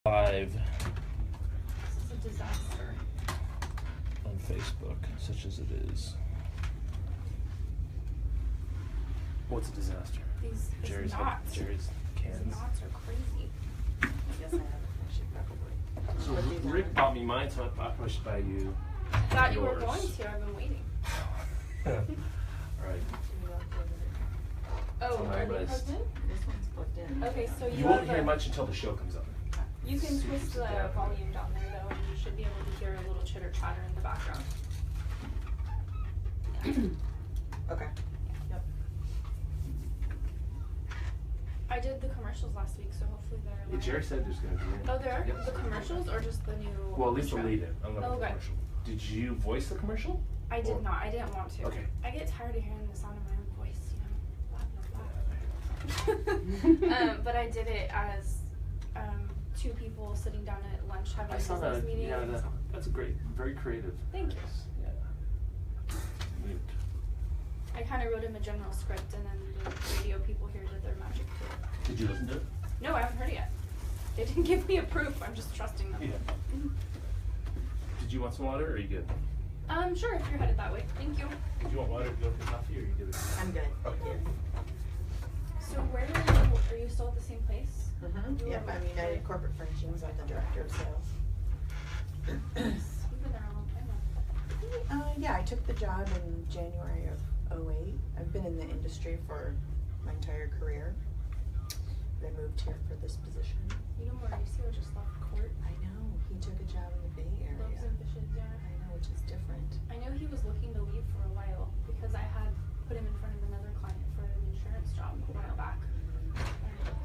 Live This is a disaster. on Facebook, such as it is. What's a disaster? These knots. Jerry's cans. These knots are crazy. I guess I should probably. So Rick bought me mine, so I probably should buy you. I thought you were yours. going to. I've been waiting. Alright. Oh, on my are they list. plugged in? This one's plugged in. Okay, so You won't hear much until the show comes up. You can twist the volume down there though, and you should be able to hear a little chitter chatter in the background. Okay. Yep. I did the commercials last week, so hopefully they're. Yeah, Jerry said there's going to be. Oh, there are? Yep. The commercials or just the new? Well, at least the intro? lead in. I'm not Oh, the good. commercial. Did you voice the commercial? I did not. I didn't want to. Okay. I get tired of hearing the sound of my own voice, but I did it as two people sitting down at lunch having I a saw business that. meeting. Yeah, that's a great, very creative. Thank you. Yeah. Neat. I kind of wrote him a general script, and then the radio people here did their magic to it. Did you listen to it? No, I haven't heard it yet. They didn't give me a proof. I'm just trusting them. Yeah. Did you want some water, or are you good? Sure, if you're headed that way. Thank you. Did you want water to go for coffee, or are you good? I'm good. Okay. So where are you still at the same place? Mm-hmm. Yep, I'm United Corporate Furnishings. I'm the director of sales. You've been there a long time now. Yeah, I took the job in January of 2008. I've been in the industry for my entire career. I moved here for this position. You know Mauricio just left court. I know. He took a job in the Bay Area. Loaves and fishes, yeah. I know, which is different. I know he was looking to leave for a while because I had put him in front of another client for an insurance job a while back.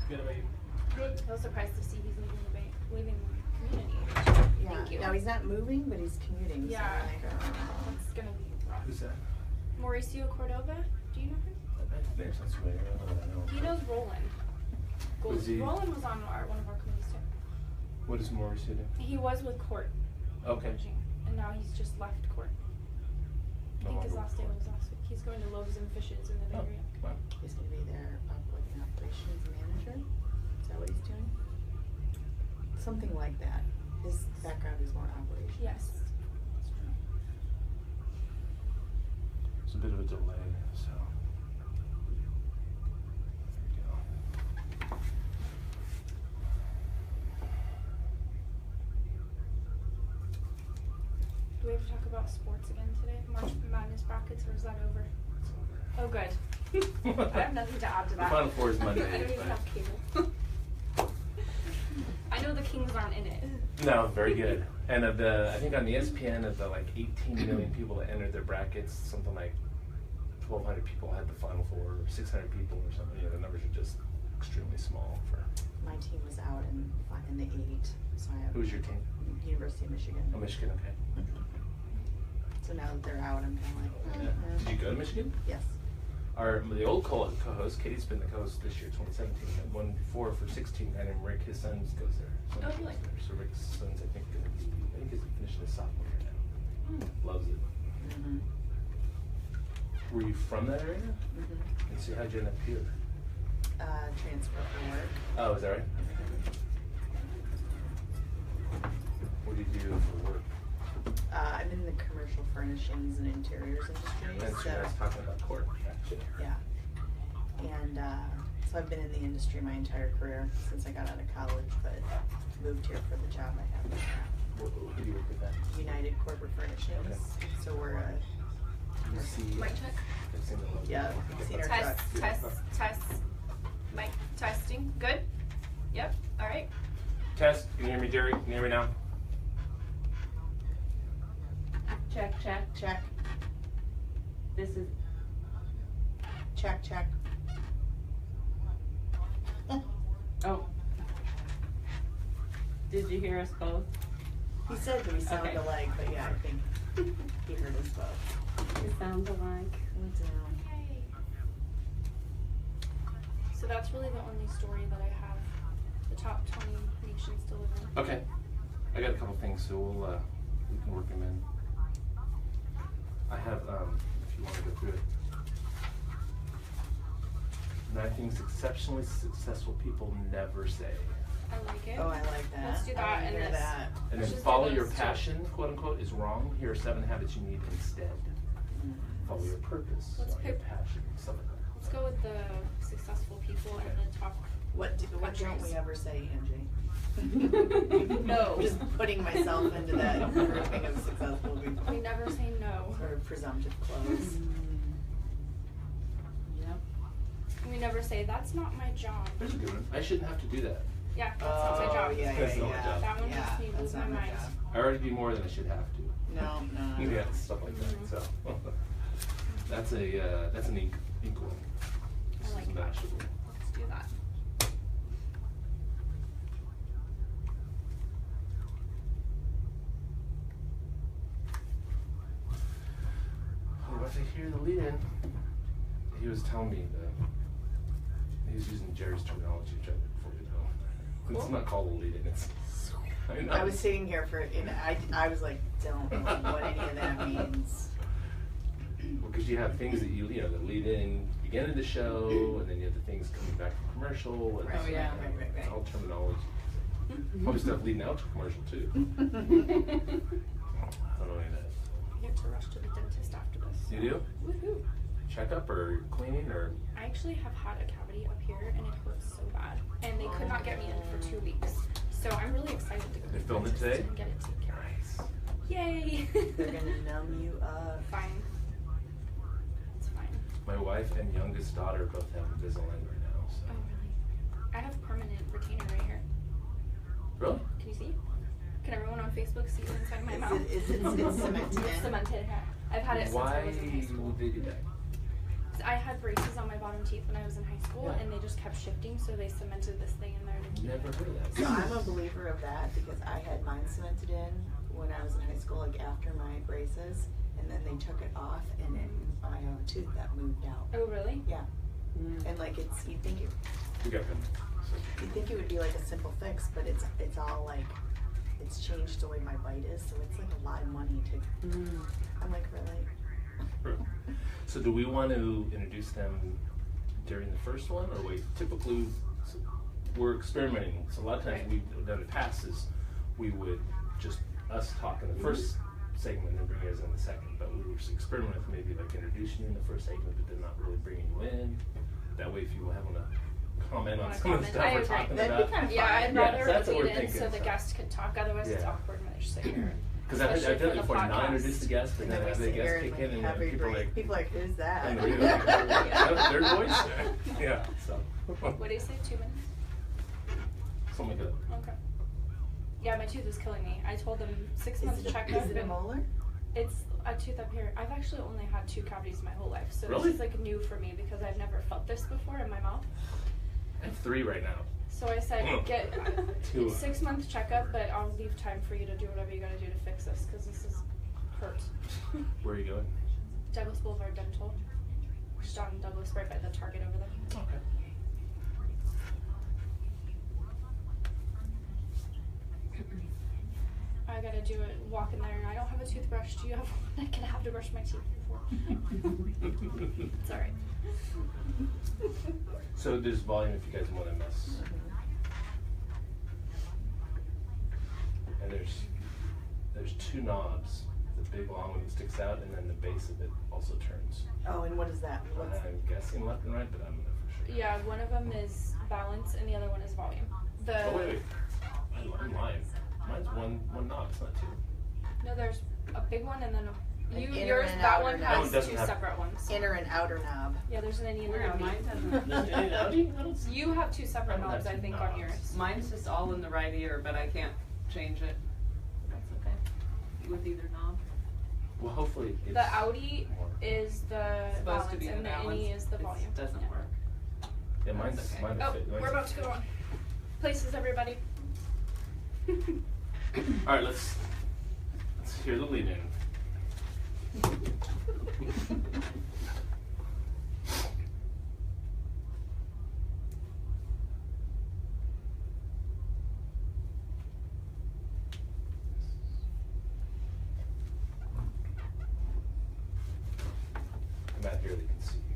Good, babe. Good. I was surprised to see he's leaving the community. Yeah. Thank you. Now he's not moving, but he's commuting. Yeah. So like, It's gonna be rough. Who's that? Mauricio Cordova, do you know him? That name sounds familiar. I don't know what I know. He knows Roland. Was he- Roland was on one of our committees too. What does Mauricio do? He was with court. Okay. Managing, and now he's just left court. I think his last day was last week. He's going to Loaves and Fishes in the Bay Oh, Area. wow. he's going to be their operations manager. Is that what he's doing? Something like that. His background is more operations. Yes. It's a bit of a delay, so. There you go. Do we have to talk about sports again today? March Madness brackets, or is that over? It's over. Oh, good. I have nothing to add to The that. Final Four is I Monday, don't even but- have cable. I know the Kings aren't in it. No, very good. And of the, I think on the ESPN, of the like 18 million people that entered their brackets, something like 1,200 people had the Final Four, or 600 people or something. You know, the numbers are just extremely small for. My team was out in the 8, so I have Who's your team? University of Michigan. Oh, Michigan. Okay. So now that they're out, I'm kind of like, Did you go to Michigan? Yes. The old co-host, Katie's been the co-host this year, 2017, and one before for 16, and then Rick, his son, goes there. Oh, really? Goes there. So Rick's son's, I think he's finishing his sophomore year now. Loves it. Mm-hmm. Were you from that area? Mm-hmm. And so how'd you end up here? Transfer for work. Oh, is that right? What do you do for work? I'm in the commercial furnishings and interiors industry. And so you guys talking about court action. Yeah. And so I've been in the industry my entire career since I got out of college, but moved here for the job I have right now. Who do you work with that? United Corporate Furnishings. Okay. So we're a You see, Mic check. I've seen the logo. Yeah, I've seen our Test, truck. test. Mic testing. Good? Yep. All right. Test, can you hear me, Jerry? Can you hear me now? Check, check. Check, This is, check, check. oh. Did you hear us both? He said that we sound Okay. alike, but yeah, I think he heard us both. It sounds alike. Okay. So that's really the only story that I have. The top 20 nations to live in. Okay. I got a couple things, so we can work them in. I have, if you want to go through it. 9 things exceptionally successful people never say. I like it. Oh, I like that. Let's do I that wanna and hear this. that. And Let's then just follow do your those two. passion, quote unquote, is wrong. Here are 7 habits you need instead. Follow your purpose, Let's follow your pick- passion, stuff like that. Let's go with the successful people and the top. What don't Countries. we ever say, Angie? No. Just putting myself into that grouping of successful people. We never say no. Or presumptive close. Yep. We never say that's not my job. There's a good one. I shouldn't have to do that. Yeah, that's not my job. Yeah, That's not my job. That one yeah, makes me that's lose not my mind. job. I already do more than I should have to. No. Yeah, stuff like that. So that's an ink one. This I like is that. mashable. Let's do that. Oh, if I hear the lead-in, he was telling me he was using Jerry's terminology, which I before you know. It's Cool. not called a lead-in. It's. know. I was sitting here and I was like, don't know what any of that means. Because you have things that that lead in, begin of the show, and then you have the things coming back from commercial. And Right, Oh, yeah. right. It's all terminology. Probably stuff leading out to commercial too. I don't know any of that. I get to rush to the dentist after this. You do? Woohoo! Checkup or cleaning or? I actually have had a cavity up here and it hurts so bad. And they could not get me in for 2 weeks. So I'm really excited to go to They the filmed it dentist today? and get it taken care Nice. of. Yay! They're gonna numb you up. Fine. It's fine. My wife and youngest daughter both have Invisalign right now. So. Oh, really? I have permanent retainer right here. Really? Can you see? Can everyone on Facebook see what's inside my mouth? Is it cemented in? It's cemented. I've had it since Why I was in high school. would they do that? I had braces on my bottom teeth when I was in high school, Yeah. and they just kept shifting, so they cemented this thing in there to keep Never it. heard of So that. I'm a believer of that because I had mine cemented in when I was in high school, like after my braces, and then they took it off, and I have a tooth that moved out. Oh, really? Yeah, and like you'd think We got them. it would be like a simple fix, but it's all like it's changed the way my bite is, so it's like a lot of money to. I'm like, really? So do we want to introduce them during the first one, or wait? Typically, so we're experimenting. So a lot of times Right. we've done in the past is we would just us talk in the first segment and bring you guys in the second. But we were just experimenting with maybe like introducing you in the first segment, but then not really bringing you in. That way, if you have to comment on Wanna some of the comment? stuff I we're agree. talking That'd be about. kind of Yeah, fun. I'd Yeah, rather so that's what lead we're in thinking, so the so. guest can talk, otherwise it's Yeah. awkward when they just sit here. Because I've Especially done for it the before. Not podcast. introduce the guest, and And then then we have the sit here guest and kick like in, and have then a people are break. like, People are like, who's that? and their voice. Yeah. So. What do you say, 2 minutes? Something like that. Okay. Yeah, my tooth is killing me. I told them 6 Is months it, checkup. is it a and molar? It's a tooth up here. I've actually only had 2 cavities my whole life, so Really? this is like new for me because I've never felt this before in my mouth. I have 3 right now. So I said, get 2. 6 month checkup, but I'll leave time for you to do whatever you gotta do to fix this because this is hurt. Where are you going? Douglas Boulevard Dental, just on Douglas, right by the Target over there. Okay. I gotta do it, walk in there, and I don't have a toothbrush. Do you have one? I can have to brush my teeth before. It's alright. So there's volume if you guys want to mess. And there's 2 knobs. The big long one that sticks out, and then the base of it also turns. Oh, and what is that? What's I'm guessing left and right, but I'm not for sure. Yeah, one of them is balance, and the other one is volume. The Oh wait. I'm lying. Mine's one knob. It's not 2. No, there's a big one, and then An inner yours. and That outer one knob. That one has doesn't 2 have- separate ones. inner and outer knob? Yeah, there's an inner and Yeah, outer. mine doesn't. There's any Audi? I don't see. You have 2 separate I don't knobs, have I 2 think, on knobs. yours. Mine's just all in the right ear, but I can't change it. That's okay. With either knob. Well, hopefully it's The Audi more. is the Supposed balance, to be the and the balance. innie is the It volume. doesn't Yeah. work. Yeah, mine's That's okay. mine's Oh, fit. we're about to go on. Places, everybody. All right, let's hear the lead in. Come out here, they can see you.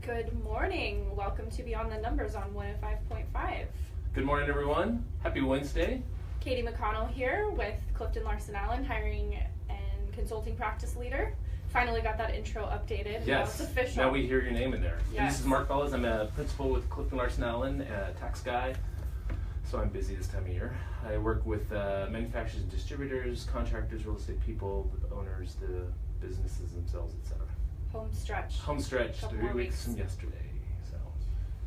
Good morning. Welcome to Beyond the Numbers on 105.5. Good morning, everyone. Happy Wednesday. Katie McConnell here with Clifton Larson Allen, hiring and consulting practice leader. Finally got that intro updated. Yes. Now it's official. Now we hear your name in there. Yes. This is Mark Bellas. I'm a principal with Clifton Larson Allen, a tax guy. So I'm busy this time of year. I work with manufacturers and distributors, contractors, real estate people, the owners, the businesses themselves, etc. Home stretch. Home stretch, Couple 3 more weeks weeks. from yesterday. So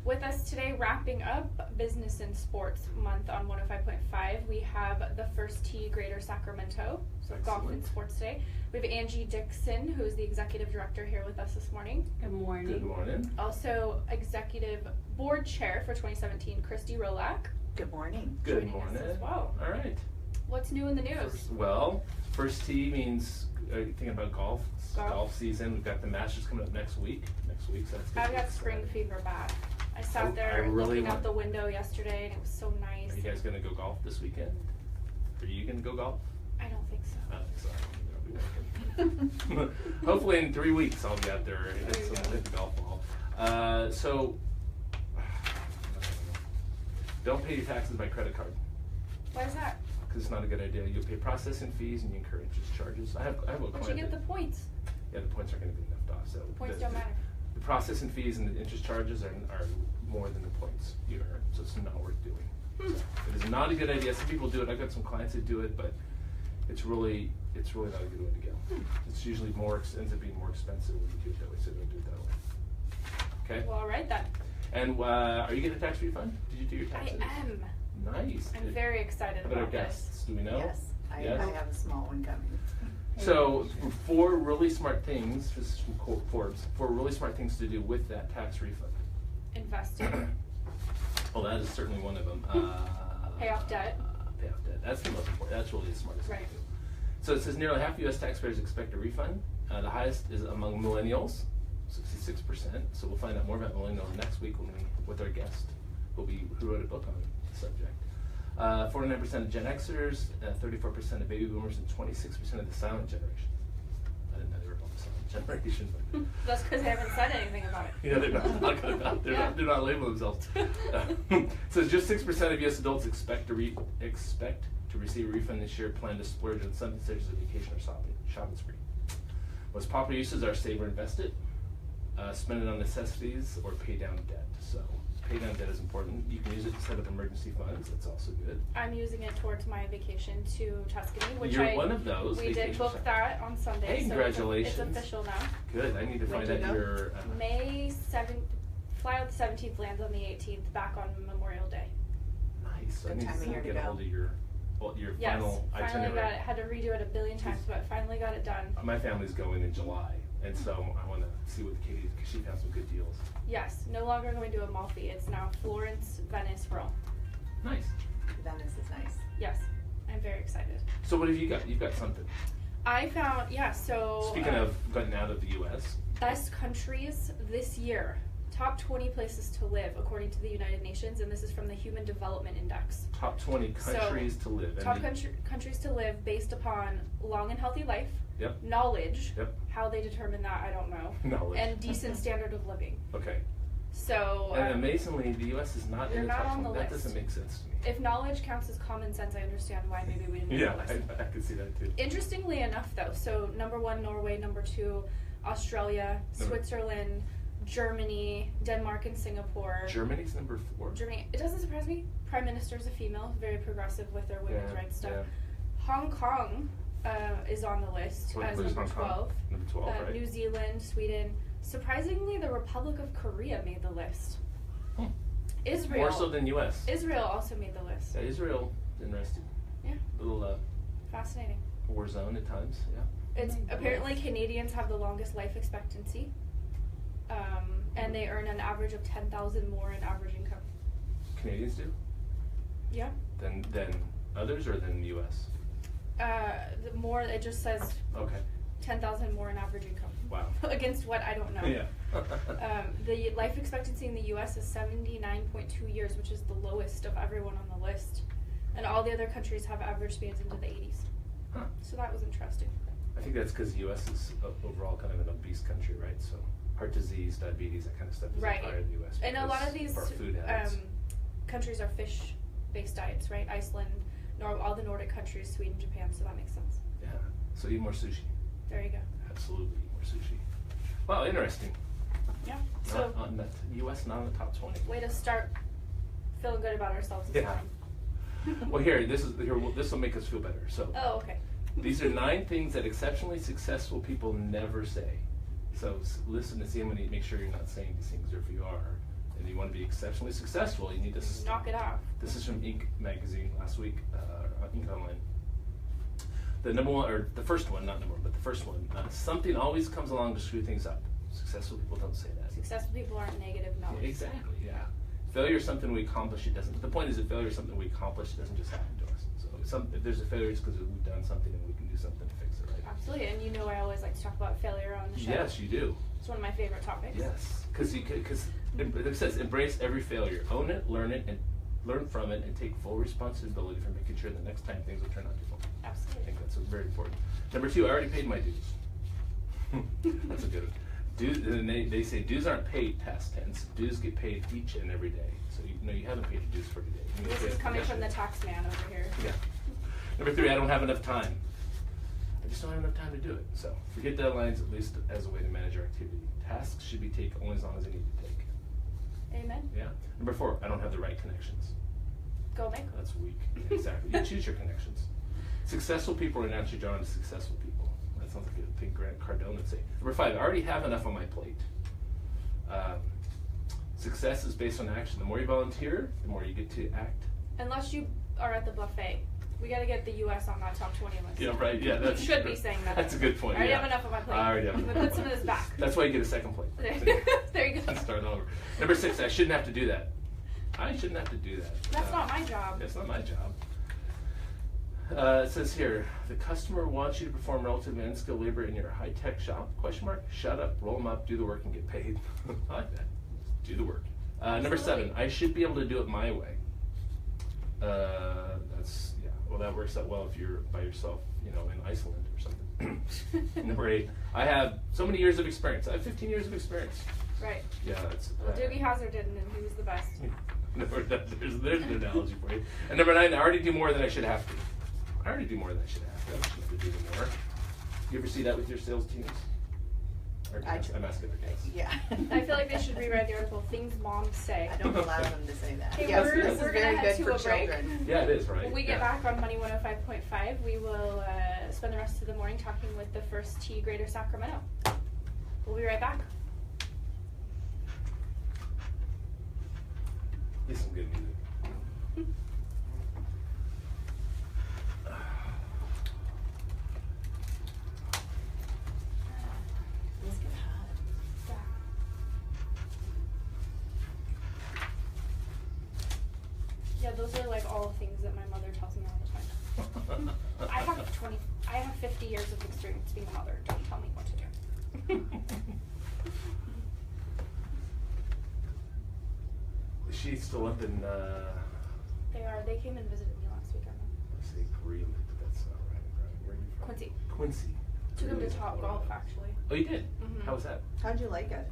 With us today, wrapping up Business and Sports Month on 105.5, we have the First Tee Greater Sacramento, so golf and Excellent. sports today. We have Angie Dixon, who is the executive director, here with us this morning. Good morning. good morning. Also, executive board chair for 2017, Kristi Rolack. Good morning. Good Joining us morning. as well. All right. What's new in the news? First tee means thinking about golf. It's Golf. golf season. We've got the Masters coming up next week. So that's good. I've got spring fever back. I sat I there really looking out want- the window yesterday and it was so nice. Are you guys gonna go golf this weekend? Are you gonna go golf? I don't think so. I don't think so. I'll be working. Hopefully in 3 weeks I'll be out there and There you hit the golf ball. So don't pay your taxes by credit card Why is that? because it's not a good idea. You'll pay processing fees and you incur interest charges. I have a But client. you get the that- points. Yeah, the points aren't going to be enough off. So Points the, don't matter. The processing fees and the interest charges are more than the points you earn, so it's not worth doing. So it is not a good idea. Some people do it. I've got some clients that do it, but it's really not a good way to go. It's usually ends up being more expensive when you do it that way, so don't do it that way. Okay. Well, all right then. And are you getting a tax refund? Did you do your I taxes? am. Nice. I'm very excited How about our about this. guests? Do we know? Yes, I Yes? have a small one coming. So, 4 really smart things, this is from Forbes, 4 really smart things to do with that tax refund. Investing. Well, that is certainly one of them. Pay off debt. Pay off debt. That's the most important. That's really the smartest thing Right. to do. So it says nearly half U.S. taxpayers expect a refund. The highest is among millennials, 66%. So we'll find out more about millennials next week with our guest, who wrote a book on the subject. 49% of Gen Xers, 34% of baby boomers, and 26% of the silent generation. I didn't know they were called the silent generation. But That's because they haven't said anything about it. yeah, they're not talking about. They're not labeling themselves. So just 6% of U.S. adults expect to receive a refund this year. Plan to splurge on something such as a vacation or shopping spree. Most popular uses are save or invest it, spend it on necessities, or pay down debt. So pay down debt is important. You can use it to set up emergency funds. That's also good. I'm using it towards my vacation to Tuscany, which You're one of those. We did vacation book shops. that on Sunday. Hey, so congratulations. It's official now. Good. I need to When find do you out go? your. May 7th, fly out the 17th, lands on the 18th, back on Memorial Day. Nice. I Good need time of year to get a go. hold of your Yes, final finally itinerary. got it. Had to redo it a billion times, but finally got it done. My family's going in July, and so I want to see what Katie, because she found some good deals. Yes, no longer going to Amalfi. It's now Florence, Venice, Rome. Nice. Venice is nice. Yes, I'm very excited. So what have you got? You've got something. I found, so. Speaking of getting out of the U.S., Best countries this year. Top 20 places to live according to the United Nations, and this is from the Human Development Index. top 20 countries to live. And Top countries to live based upon long and healthy life, Yep. knowledge, Yep. how they determine that, I don't know, Knowledge. and decent standard of living. Okay. So, And amazingly, the U.S. is not they're in the not top on 20. the That list. doesn't make sense to me. if knowledge counts as common sense, I understand why maybe we didn't make Yeah, the list. I could see that too. Interestingly enough, though, so number 1, Norway, number 2, Australia, Switzerland, Germany, Denmark, and Singapore. Germany's number 4. Germany, it doesn't surprise me. Prime Minister's a female, very progressive with their women's rights stuff. Yeah. Hong Kong is on the list What- as where's number Hong Kong? 12. Number 12, right? New Zealand, Sweden. Surprisingly, the Republic of Korea made the list. Hmm. Israel. More so than U.S. Israel also made the list. Yeah, Israel, interesting. Yeah. Little Fascinating. war zone at times. Yeah. It's apparently Canadians have the longest life expectancy, and they earn an average of $10,000 more in average income. Canadians do. Yeah. Than others or than the U.S. The more it just says Okay. 10,000 more in average income. Wow. Against what, I don't know. Yeah. The life expectancy in the U.S. is 79.2 years, which is the lowest of everyone on the list. And all the other countries have average spans into the 80s. Huh. So that was interesting. I think that's because the U.S. is overall kind of an obese country, right? So heart disease, diabetes, that kind of stuff is Right. higher in the U.S. And a lot of these our food habits. countries are fish-based diets, right? Iceland, all the Nordic countries, Sweden, Japan, so that makes sense. Yeah. So eat more sushi. There you go. Absolutely eat more sushi. Wow, interesting. Yeah. So, Not on the U.S. not in the top 20. way to start feeling good about ourselves this Yeah. morning. Well, this will make us feel better. So Oh, okay. these are 9 things that exceptionally successful people never say. So listen to see them and make sure you're not saying these things, or if you are, and you want to be exceptionally successful, you need to Knock it off. This is from Inc. magazine last week, Inc. Online. The number one, or the first one, not number one, but the first one, something always comes along to screw things up. Successful people don't say that. Successful people aren't negative, no. Yeah, exactly, yeah. Failure is something we accomplish, it doesn't. The point is that failure is something we accomplish, it doesn't just happen to us. So if there's a failure, it's because we've done something and we can do something to fix it, right? Absolutely, and you know I always like to talk about failure on the show. Yes, you do. It's one of my favorite topics. Yes, because it says embrace every failure, own it, and learn from it, and take full responsibility for making sure the next time things will turn out differently. I Absolutely. think that's very important. Number 2, I already paid my dues. That's a good one. Dues, and they say dues aren't paid past tense. Dues get paid each and every day. So you haven't paid your dues for today. You need to This pay is it coming from the yesterday. tax man over here. Yeah. Number 3, I don't have enough time. I just don't have enough time to do it. So forget deadlines, at least as a way to manage our activity. Tasks should be taken only as long as they need to take. Amen. Yeah. Number 4, I don't have the right connections. Go make them. That's weak. Exactly. You choose your connections. Successful people are naturally drawn to successful people. That sounds like a thing Grant Cardone would say. Number 5, I already have enough on my plate. Success is based on action. The more you volunteer, the more you get to act. Unless you are at the buffet. We got to get the U.S. on that top 20 list. Yeah, right. Yeah, that's You should be saying that. That's a good point. I already yeah. have enough on my plate. I already have I'm enough gonna on put my some of this back. That's why you get a second plate. There you go. Start over. Number 6, I shouldn't have to do that. I shouldn't have to do that. That's not my job. That's not my job. It says here, the customer wants you to perform relatively unskilled labor in your high-tech shop? Question mark. Shut up, roll them up, do the work, and get paid. I like that. Do the work. Number 7, I should be able to do it my way. Well, that works out well if you're by yourself, in Iceland or something. Number 8, I have so many years of experience. I have 15 years of experience. Right. Yeah, that's. Well, Doogie Howser didn't, and he was the best. There's an analogy for you. And number 9, I already do more than I should have to. I already do more than I should have to. I don't have to do more. You ever see that with your sales teams? Or I'm asking our guys. Yeah. I feel like they should rewrite the article, things moms say. I don't allow them to say that. Okay, Yes, we're this is gonna very head good to for a break. children. Yeah, it is, right? When we get Yeah. back on Money 105.5, we will spend the rest of the morning talking with the First Tee Greater Sacramento. We'll be right back. Here's some good music. Let's get hot. Yeah, those are like all things that my mother tells me all the time. I have 50 years of experience being a mother. Don't tell me what to do. Is she still up in, They came and visited me last week. let's say Greeley, but that's not right. Where are you from? Quincy. Quincy. Took them to Greeley's Top Colorado. Golf, actually. Oh, you did? Mhm. How was that? How'd you like it?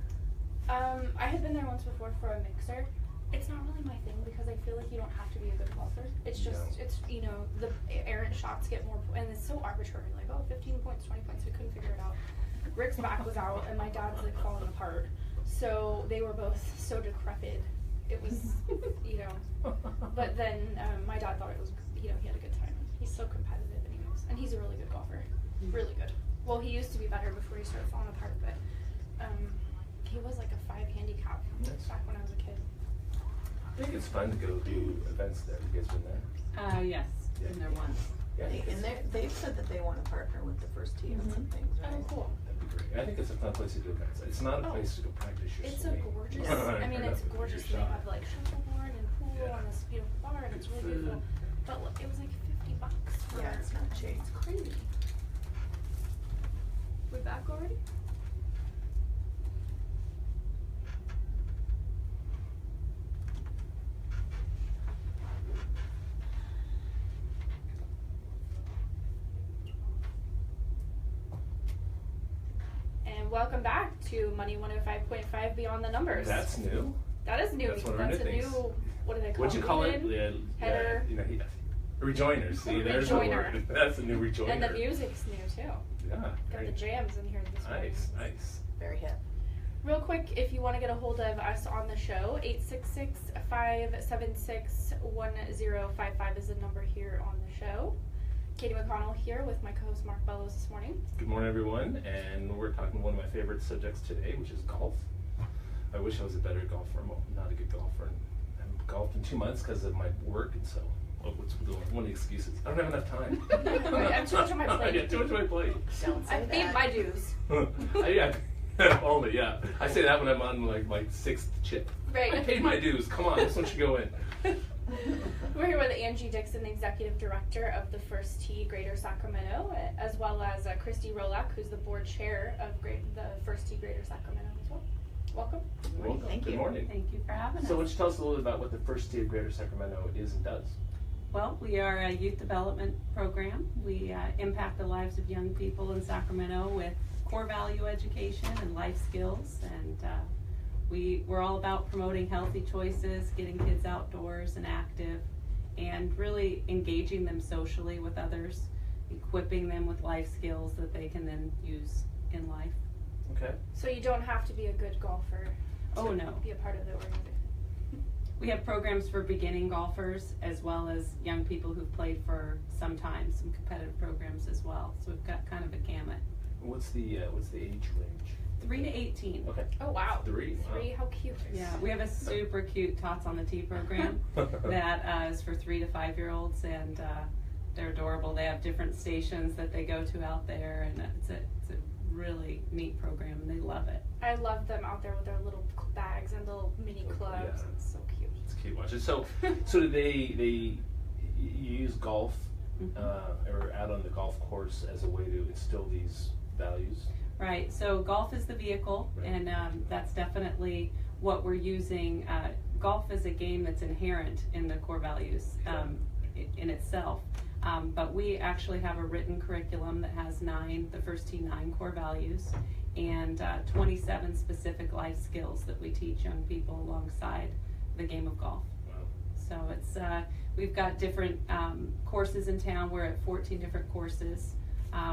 I had been there once before for a mixer. It's not really my thing because I feel like you don't have to be a good golfer. It's just, No. it's, the errant shots get more, and it's so arbitrary. Like, 15 points, 20 points. We couldn't figure it out. Rick's back was out, and my dad's like falling apart. So they were both so decrepit. It was, But then my dad thought it was, he had a good time. He's so competitive, anyways, and he's a really good golfer. Really good. Well, he used to be better before he started falling apart, but he was like a 5 handicap Nice. back when I was a kid. I think it's fun to go do events there. You guys been there? Yes, Yeah. been there once. Yeah, I think And they've said that they want to partner with the First Tee on some things, right? Oh, cool. that'd be great. I think it's a fun place to do events. It's not a Oh. place to go practice your It's a swing. gorgeous, Or I mean, not it's your gorgeous. They shot. have like shuffleboard and pool Yeah. on this beautiful bar, and it's Good really beautiful. food. But look, it was like $50 for Yeah, it's not cheap. It's crazy. We back already? And And welcome back to Money 105.5 Beyond the Numbers. That's new. That is new. That's one of our new a things. new, what do they call it? What'd you call it? Lead-in, header. Rejoiner. See, there's the Rejoiner. word. That's a new rejoiner. And the music's new too. Yeah. Got the great. jams in here this morning. Nice. Very hip. Real quick, if you want to get a hold of us on the show, 866-576-1055 is the number here on the show. Katie McConnell here with my co-host Mark Bellows this morning. Good morning, everyone, and we're talking one of my favorite subjects today, which is golf. I wish I was a better golfer. I'm not a good golfer, and I haven't golfed in 2 months because of my work, and so what's one of the excuses? I don't have enough time. I have too much on my plate. I got too much on my plate. Don't say I that. paid my dues. Only, yeah. I say that when I'm on like my 6th chip. Right. I paid my dues. Come on, this one should go in. We're here with Angie Dixon, the Executive Director of the First Tee Greater Sacramento, as well as Kristi Rolack, who's the Board Chair of the First Tee Greater Sacramento as well. Welcome. Good morning. Welcome. Thank Good you. morning. Thank you for having us. So why don't you tell us a little bit about what the First Tee of Greater Sacramento is and does? Well, we are a youth development program. We impact the lives of young people in Sacramento with core value education and life skills, and we're all about promoting healthy choices, getting kids outdoors and active, and really engaging them socially with others, equipping them with life skills that they can then use in life. Okay. So you don't have to be a good golfer to Oh, no. be a part of the organization. We have programs for beginning golfers as well as young people who've played for some time, some competitive programs as well. So we've got kind of a gamut. What's the age range? 3 to 18. Okay. Oh wow. 3. Wow. 3, how cute. Yeah, we have a super cute Tots on the Tee program that is for 3 to 5-year-olds, and they're adorable. They have different stations that they go to out there, and it's a really neat program, and they love it. I love them out there with their little bags and little mini clubs. Yeah. It's so cute. It's cute watching. So do they you use golf or out on the golf course as a way to instill these values? Right, so golf is the vehicle, Right. and that's definitely what we're using. Golf is a game that's inherent in the core values in itself, but we actually have a written curriculum that has the First Tee 9 core values, and 27 specific life skills that we teach young people alongside the game of golf. Wow. So it's we've got different courses in town. We're at 14 different courses.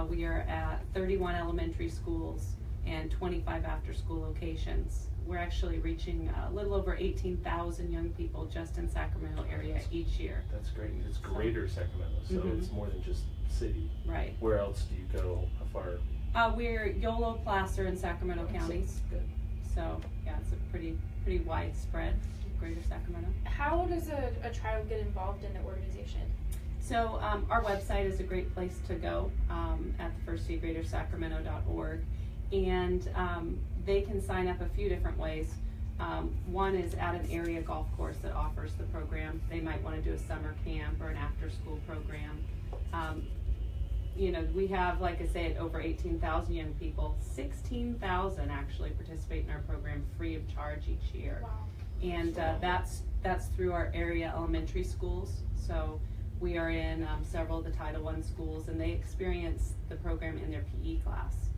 We are at 31 elementary schools and 25 after-school locations. We're actually reaching a little over 18,000 young people just in Sacramento area each year. That's great. And it's greater Sacramento, so it's more than just city. Right. Where else do you go? How far? We're Yolo, Placer, and Sacramento counties. Good. So yeah, it's a pretty widespread greater Sacramento. How does a child get involved in the organization? So our website is a great place to go at thefirsttgreatersacramento.org, and they can sign up a few different ways. One is at an area golf course that offers the program. They might want to do a summer camp or an after-school program. We have, like I said, over 18,000 young people. 16,000 actually participate in our program free of charge each year. Wow. And that's through our area elementary schools. So we are in several of the Title I schools, and they experience the program in their PE class.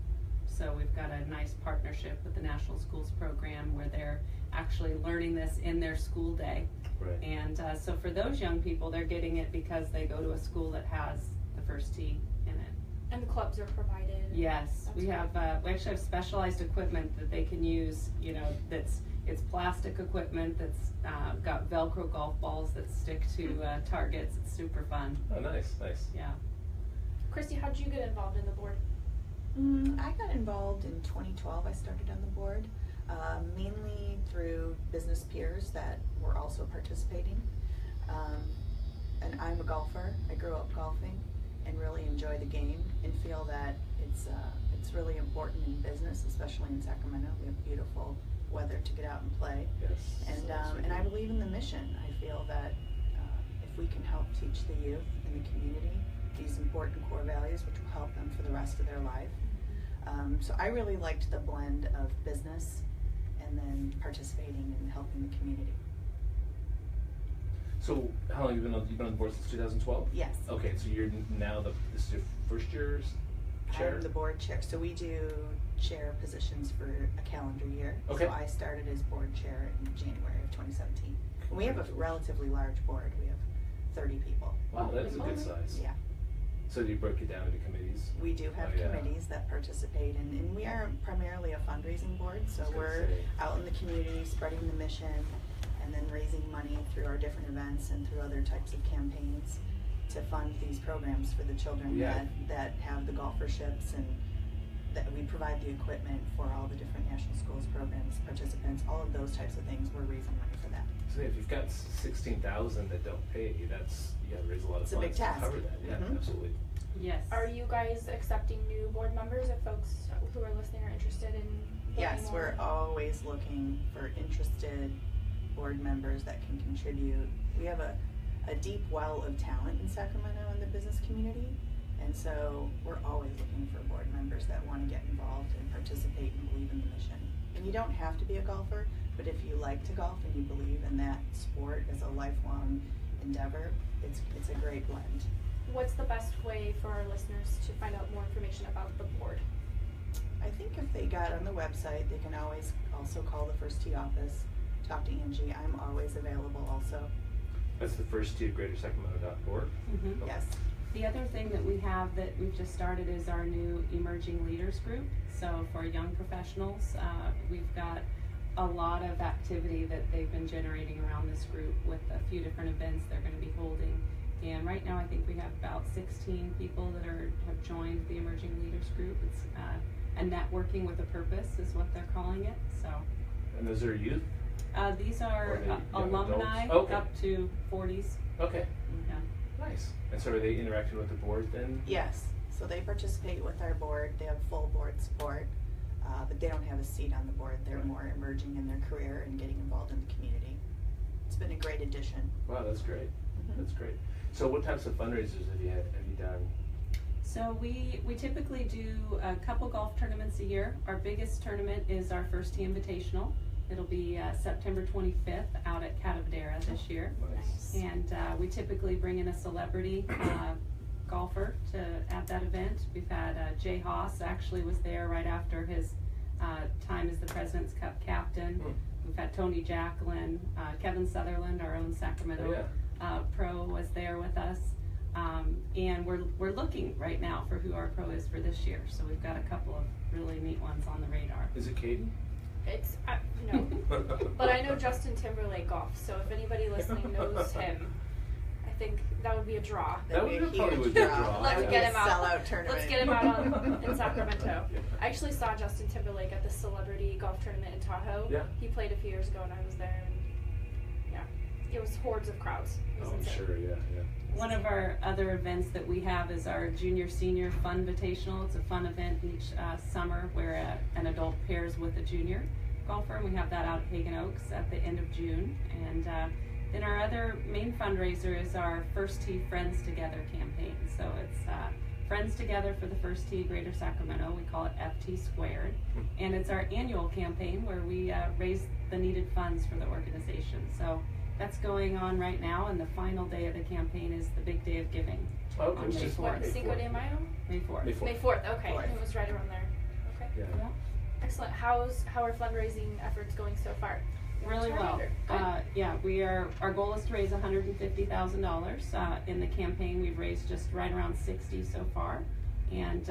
So we've got a nice partnership with the National Schools Program where they're actually learning this in their school day. Right. And so for those young people, they're getting it because they go to a school that has the First Tee in it. And the clubs are provided. Yes, That's we have. We actually have specialized equipment that they can use. It's plastic equipment that's got Velcro golf balls that stick to targets. It's super fun. Oh, nice. Yeah. Kristi, how did you get involved in the board? I got involved in 2012. I started on the board, mainly through business peers that were also participating. And I'm a golfer. I grew up golfing and really enjoy the game and feel that it's really important in business, especially in Sacramento. We have beautiful weather to get out and play. Yes. And I believe in the mission. I feel that if we can help teach the youth in the community these important core values, which will help them for the rest of their life. So I really liked the blend of business and then participating and helping the community. So how long have you been on the board since 2012? Yes. Okay, so you're now this is your first year chair? I'm the board chair, so we do chair positions for a calendar year. Okay. So I started as board chair in January of 2017. And we have a relatively large board. We have 30 people. Wow, that is a good size. Yeah. So do you break it down into committees? We do have Oh, yeah. committees that participate, and we are primarily a fundraising board, so I was gonna we're say. out in the community spreading the mission and then raising money through our different events and through other types of campaigns to fund these programs for the children Yeah. that have the golferships, and that we provide the equipment for all the different national schools programs, participants, all of those types of things. We're raising money for that. So if you've got 16,000 that don't pay, you gotta raise a lot of It's a big funds to task. cover that. Yeah, Mhm. absolutely. Yes. Are you guys accepting new board members if folks who are listening are interested in learning Yes, more? we're always looking for interested board members that can contribute. We have a deep well of talent in Sacramento in the business community, and so we're always looking for board members that want to get involved and participate and believe in the mission. And you don't have to be a golfer, but if you like to golf and you believe in that sport as a lifelong endeavor, it's a great blend. What's the best way for our listeners to find out more information about the board? I think if they got on the website, they can always also call the First Tee office, talk to Angie. I'm always available also. That's the first tee at greatersacramento.org. Mhm. Yes. The other thing that we have that we've just started is our new Emerging Leaders Group. So for young professionals, we've got a lot of activity that they've been generating around this group with a few different events they're going to be holding. And right now I think we have about 16 people that have joined the Emerging Leaders Group. It's a networking with a purpose is what they're calling it. So And those are youth? these are Or the young alumni adults? Okay. up to 40s. Okay, Yeah. nice. And so are they interacting with the board then? Yes, so they participate with our board. They have full board support, but they don't have a seat on the board. They're Right. more emerging in their career and getting involved in the community. It's been a great addition. Wow, that's great. Mhm. That's great. So what types of fundraisers have you done? So we typically do a couple golf tournaments a year. Our biggest tournament is our First Tee Invitational. It'll be September 25th out at Catavadera this year. Nice. And we typically bring in a celebrity golfer at that event. We've had Jay Haas actually was there right after his time as the President's Cup captain. Hmm. We've had Tony Jacklin, Kevin Sutherland, our own Sacramento Oh, yeah. pro was there with us. And we're looking right now for who our pro is for this year. So we've got a couple of really neat ones on the radar. Is it Caden? It's no, but I know Justin Timberlake golf. So if anybody listening knows him, I think that would be a draw. That That'd would be a probably huge would be a draw. draw. Let's That get would him be a out. sellout tournament. Let's get him out in Sacramento. Yeah. I actually saw Justin Timberlake at the celebrity golf tournament in Tahoe. Yeah. He played a few years ago and I was there, and yeah, it was hordes of crowds. It was Oh, I'm insane. sure, yeah. One of our other events that we have is our Junior Senior Fun Invitational. It's a fun event each summer where an adult pairs with a junior golfer, and we have that out at Hagen Oaks at the end of June. And then our other main fundraiser is our First Tee Friends Together campaign. So it's Friends Together for the First Tee Greater Sacramento. We call it FT Squared. And it's our annual campaign where we raise the needed funds for the organization. So that's going on right now, and the final day of the campaign is the big day of giving. Okay, On it's May just 4th. What, May Cinco 4th. de Mayo? May 4th. May 4th. May 4th, okay. Fourth. It was right around there. Okay. Yeah. Yeah. Excellent. How are fundraising efforts going so far? Really well. Good. Yeah, our goal is to raise $150,000. In the campaign, we've raised just right around 60 so far. And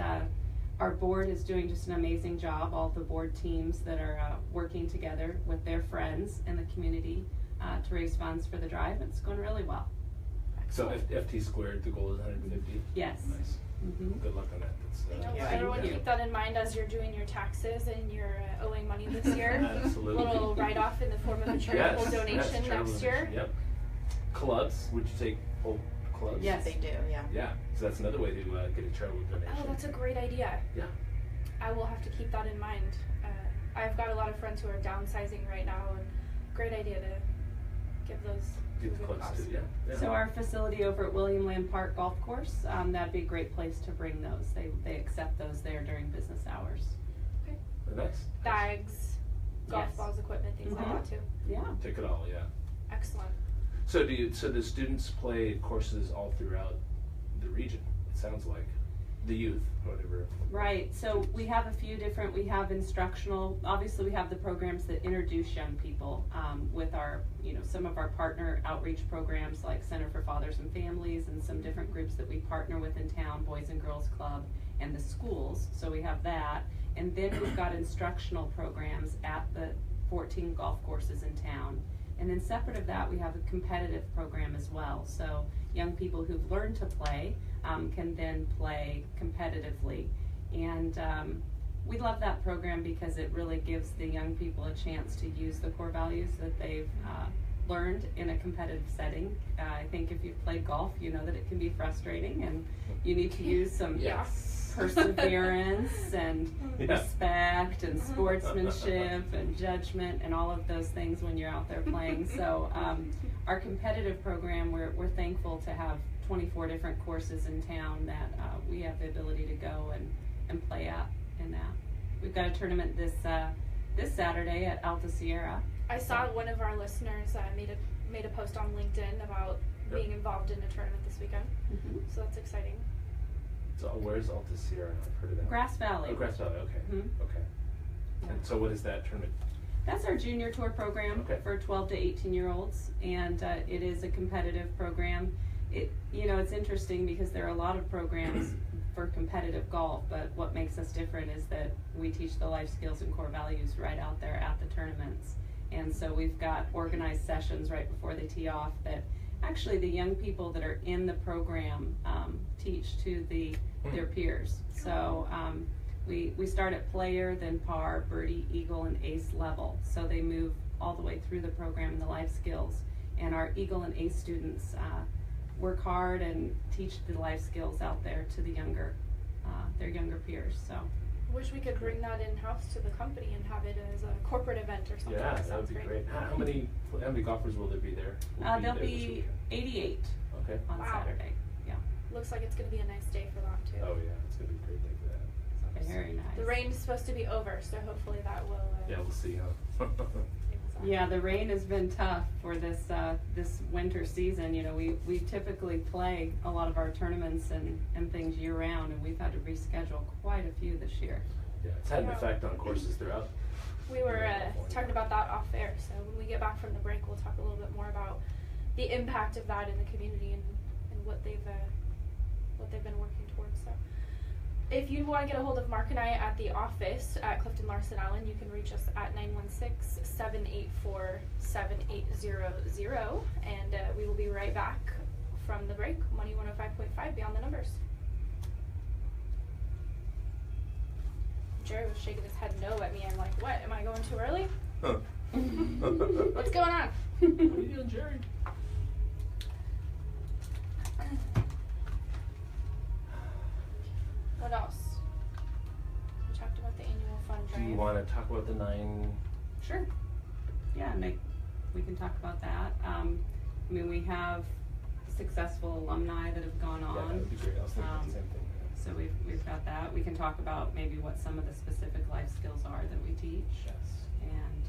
our board is doing just an amazing job. All the board teams that are working together with their friends in the community to raise funds for the drive. It's going really well. So FT squared, the goal is 150? Yes. Nice. Mm-hmm. Good luck on that. That's, You know, Yeah, everyone thank you. keep that in mind as you're doing your taxes and you're owing money this year. Absolutely. Little write-off in the form of a charitable Yes, donation yes, charitable next year. donation, Yep. Clubs, would you take whole clubs? Yes. They do, yeah. Yeah, so that's another way to get a charitable donation. Oh, that's a great idea. Yeah. I will have to keep that in mind. I've got a lot of friends who are downsizing right now, and great idea to give those Get the good clubs cause. too, yeah. So our facility over at William Land Park Golf Course, that'd be a great place to bring those. They accept those there during business hours. Nice. Bags, golf Yes. balls, equipment, things Mhm. like that too. Yeah. Take it all, yeah. Excellent. So do the students play courses all throughout the region? It sounds like. the youth, whatever. Right, so we have a few different, we have instructional, obviously we have the programs that introduce young people with our, some of our partner outreach programs like Center for Fathers and Families and some different groups that we partner with in town, Boys and Girls Club and the schools, so we have that. And then we've got instructional programs at the 14 golf courses in town. And then separate of that, we have a competitive program as well. So young people who've learned to play can then play competitively. And we love that program because it really gives the young people a chance to use the core values that they've learned in a competitive setting. I think if you've played golf, you know that it can be frustrating and you need to use some perseverance and respect and sportsmanship and judgment and all of those things when you're out there playing. So our competitive program, we're thankful to have 24 different courses in town that we have the ability to go and play at in that. We've got a tournament this Saturday at Alta Sierra. I saw one of our listeners made a post on LinkedIn about being involved in a tournament this weekend. Mm-hmm. So that's exciting. So where's Alta Sierra? I've heard of that. Grass Valley. Oh, Grass Valley, okay. Mm-hmm. Okay. And so what is that tournament? That's our junior tour program for 12 to 18-year-olds, and it is a competitive program. It's interesting because there are a lot of programs for competitive golf, but what makes us different is that we teach the life skills and core values right out there at the tournaments. And so we've got organized sessions right before they tee off that actually the young people that are in the program teach to their peers. So we start at player, then par, birdie, eagle, and ace level. So they move all the way through the program in the life skills. And our eagle and ace students work hard and teach the life skills out there to their younger peers. So Wish we could bring that in-house to the company and have it as a corporate event or something. Yeah, that would be great. How many golfers will there be there? There'll be 88 on Saturday. Yeah. Looks like it's going to be a nice day for that too. Oh yeah, it's going to be a great day for that. Very nice. The rain's supposed to be over, so hopefully that will. Yeah, we'll see, huh? Exactly. Yeah, the rain has been tough for this winter season. We typically play a lot of our tournaments and things year round, and we've had to reschedule quite a few this year. Yeah, it's had an effect on courses throughout. We were talking about that off air, so when we get back from the break, we'll talk a little bit more about the impact of that in the community and what they've been working towards. So, if you want to get a hold of Mark and I at the office at Clifton Larson Island, you can reach us at 916-784-7800, and we will be right back from the break. Money 105.5, Beyond the Numbers. Jerry was shaking his head no at me. I'm like, what? Am I going too early? Huh. What's going on? What are you doing, Jerry? What else? We talked about the annual fund Do drive. you want to talk about the 9? Sure. Yeah, we can talk about that. We have successful alumni that have gone on. Yeah, that would be great. I was thinking the same thing. So we've got that. We can talk about maybe what some of the specific life skills are that we teach. Yes. And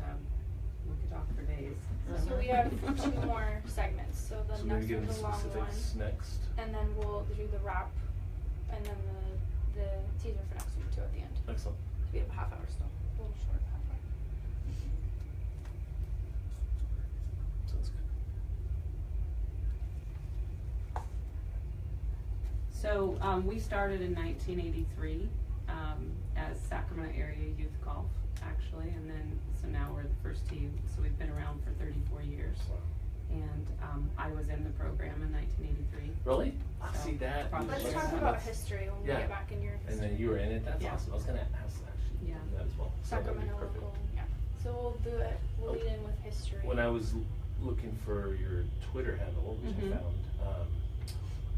we could talk for days. So we have 2 more segments. So the So next maybe give one's them a long one, specifics next. and then we'll do the wrap, and then the teaser for next week too at the end. Excellent. We have a half hour still. A little short half hour. Sounds good. So we started in 1983 as Sacramento Area Youth Golf, actually, and then so now we're the first team. So we've been around for 34 years, Wow. and I was in the program in 1983. Really? I So, see that. probably Let's Yeah. talk about history when we Yeah. get back in your history. And then you were in it. That's Yeah. awesome. I was gonna ask actually that as well. So that'd be Sacramento perfect. local. Yeah. So we'll do it. We'll lead in with history. When I was looking for your Twitter handle, which Mhm. I found,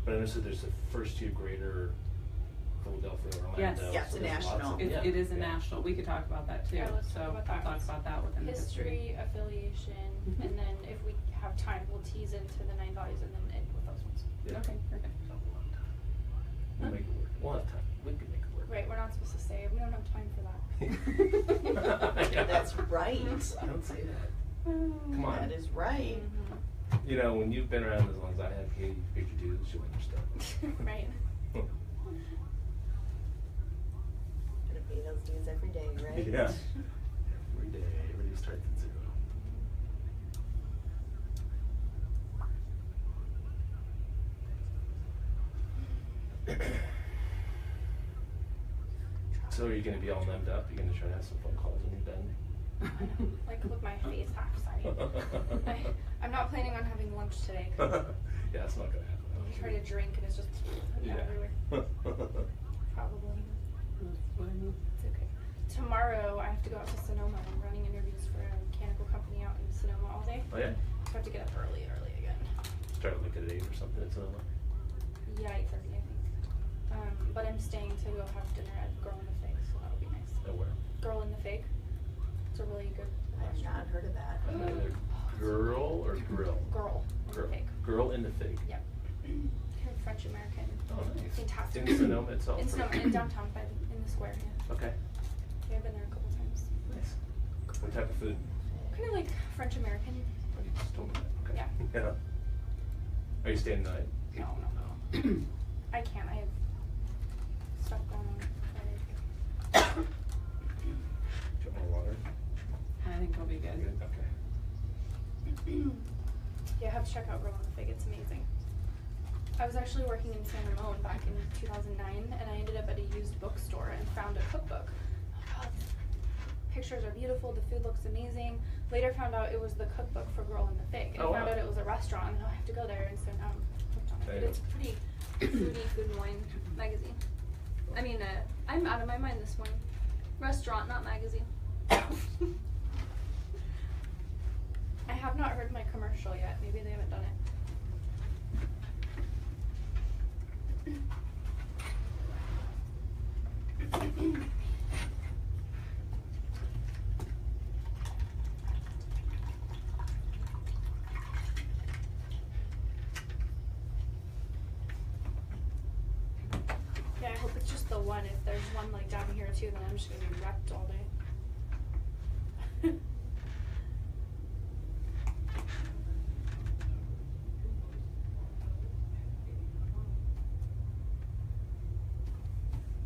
but I understood there's a first year grader, Philadelphia, Orlando. Yes. Yeah, it's so a there's lots national. of- It is a yeah. national. We could talk about that too. Yeah, let's so talk about that. we'll talk about that within the history, affiliation, Mhm. and then if we have time, we'll tease into the 9 values and then end with those ones. Yeah. Okay, perfect. So we'll have time. We'll make it work. We'll have time. We can make it work. Right, we're not supposed to say it. We don't have time for that. That's right. Don't say that. Come on. That is right. Mhm. You know, when you've been around as long as I have, Katie, you paid your dues, you understand. Right. every day, right? Yeah. Every day starts at 0. So are you going to be all numbed up? You're going to try to have some phone calls when you're done? Like with my face half sided. I'm not planning on having lunch today. Yeah, it's not going to happen. I try to drink and it's just everywhere. Probably. It's okay. Tomorrow I have to go out to Sonoma. I'm running interviews for a mechanical company out in Sonoma all day. Oh yeah? So I have to get up early again. Start like at 8 or something in Sonoma? Yeah, 8:30 I think. But I'm staying to go have dinner at Girl in the Fig, so that'll be nice. Oh, where? Girl in the Fig. It's a really good I've not heard of that. Either girl or grill? Girl in the Fig. Girl in the Fig. Yep. Kind of French American. Oh, nice. Fantastic. In Sonoma itself? In Sonoma, in downtown, in the square, yeah. Okay. Yeah, I've been there a couple times. Nice. What type of food? Kind of like French American. Oh, you just told me that. Okay. Yeah. Yeah. Are you staying the night? No. I can't. I have stuff going on Friday. Do you want more water? I think we'll be good. Good? Okay. Yeah, I have to check out Girl in the Fig. It's amazing. I was actually working in San Ramon back in 2009, and I ended up at a used bookstore and found a cookbook. Oh, the pictures are beautiful. The food looks amazing. Later found out it was the cookbook for Girl in the Fig, and Oh, found wow. out it was a restaurant, and I have to go there, and so now I'm hooked on it. There But you it's go. a pretty foodie food and wine magazine. I mean, I'm out of my mind this morning. Restaurant, not magazine. I have not heard my commercial yet. Maybe they haven't done it. Yeah, I hope it's just the one. If there's one like down here too, then I'm just gonna be wrecked all day.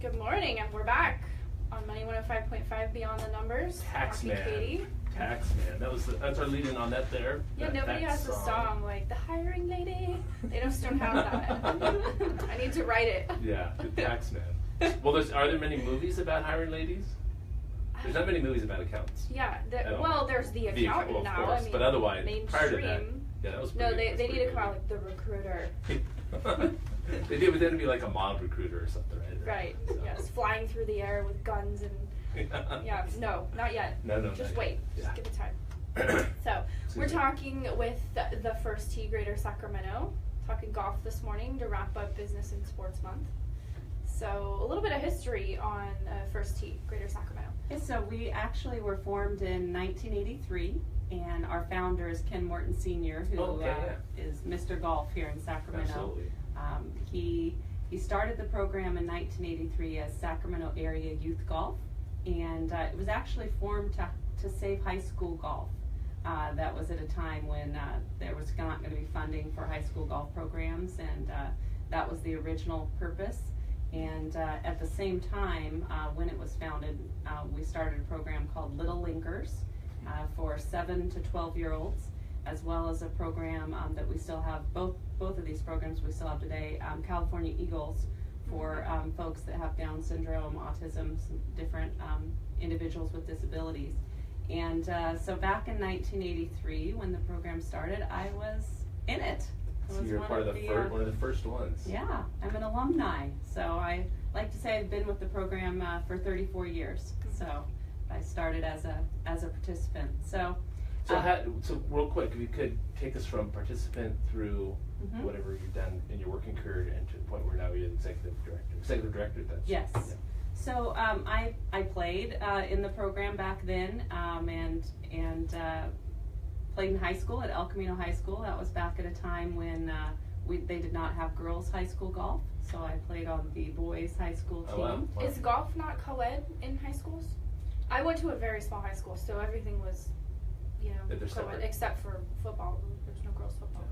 Good morning, and we're back on Money 105.5 Beyond the Numbers. Rocky Taxman. Katie. Taxman. That's our lead in on that there. Yeah, That nobody has a song like the hiring lady. They just don't have that. I need to write it. Yeah, the Taxman. Well, are there many movies about hiring ladies? There's not many movies about accountants. Yeah, At all. well, there's the accountant well, of now. course, I mean, but otherwise, prior to that, mainstream. yeah, that was No, pretty, they that's need pretty to come out good. like the recruiter. They do, but then it'd be like a mob recruiter or something, right? Right. So. Yes, flying through the air with guns and yeah. No, not yet. No, Just not wait. yet. Just Yeah. give it time. So we're talking with the First Tee Greater Sacramento. Talking golf this morning to wrap up Business and Sports Month. So a little bit of history on First Tee Greater Sacramento. Okay, so we actually were formed in 1983, and our founder is Ken Morton Sr., who is Mr. Golf here in Sacramento. Absolutely. He started the program in 1983 as Sacramento Area Youth Golf, and it was actually formed to save high school golf. That was at a time when there was not going to be funding for high school golf programs, and that was the original purpose. And at the same time, when it was founded, we started a program called Little Linkers for 7 to 12-year-olds, as well as a program that we still have, both of these programs we still have today, California Eagles, for folks that have Down syndrome, autism, some different individuals with disabilities. And so back in 1983, when the program started, I was in it. So you're part of one of the first ones. Yeah, I'm an alumni. So I like to say I've been with the program for 34 years. So I started as a participant. So real quick, if you could take us from participant through whatever you've done in your working career and to the point where now you're the executive director. Executive director, that's yes. Yeah. So I played in the program back then, and played in high school at El Camino High School. That was back at a time when they did not have girls high school golf. So I played on the boys high school team. Oh, wow. Wow. Is golf not co-ed in high schools? I went to a very small high school, so everything was, They're co-ed separate. except for football. There's no girls football.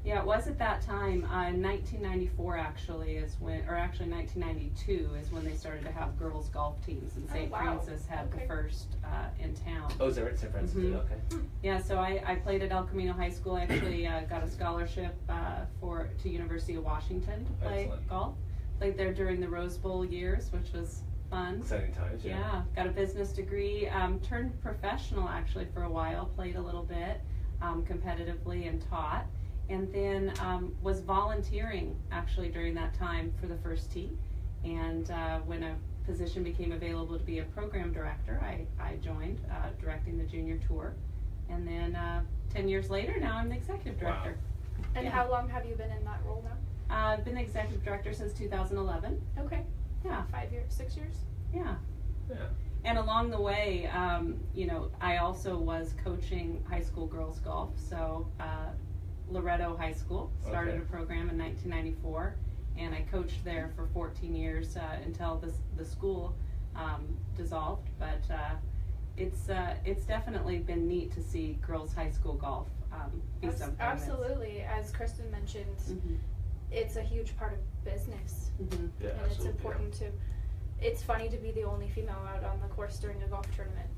Yeah, it was at that time. 1994 actually is when, or actually 1992 is when they started to have girls golf teams, and St. wow. Francis had Okay. the first in town. Oh, is that right? St. Francis did? Mhm. Okay. Yeah, so I played at El Camino High School. I actually got a scholarship to University of Washington to play Excellent. golf. Played there during the Rose Bowl years, which was fun. Exciting times, yeah. Yeah, got a business degree. Turned professional actually for a while. Played a little bit competitively and taught. And then was volunteering actually during that time for the First Tee. And when a position became available to be a program director, I joined directing the junior tour. And then 10 years later, now I'm the executive director. Wow. And Yeah. how long have you been in that role now? I've been the executive director since 2011. Okay. Yeah, 5 years, 6 years? yeah. Yeah. And along the way, you know, I also was coaching high school girls golf. So Loretto High School started Okay. a program in 1994, and I coached there for 14 years until the school dissolved. But it's definitely been neat to see girls high school golf be something. Absolutely. As Kristen mentioned, Mm-hmm. it's a huge part of business. Mm-hmm. Yeah, And it's absolutely, important to, it's funny to be the only female out on the course during a golf tournament.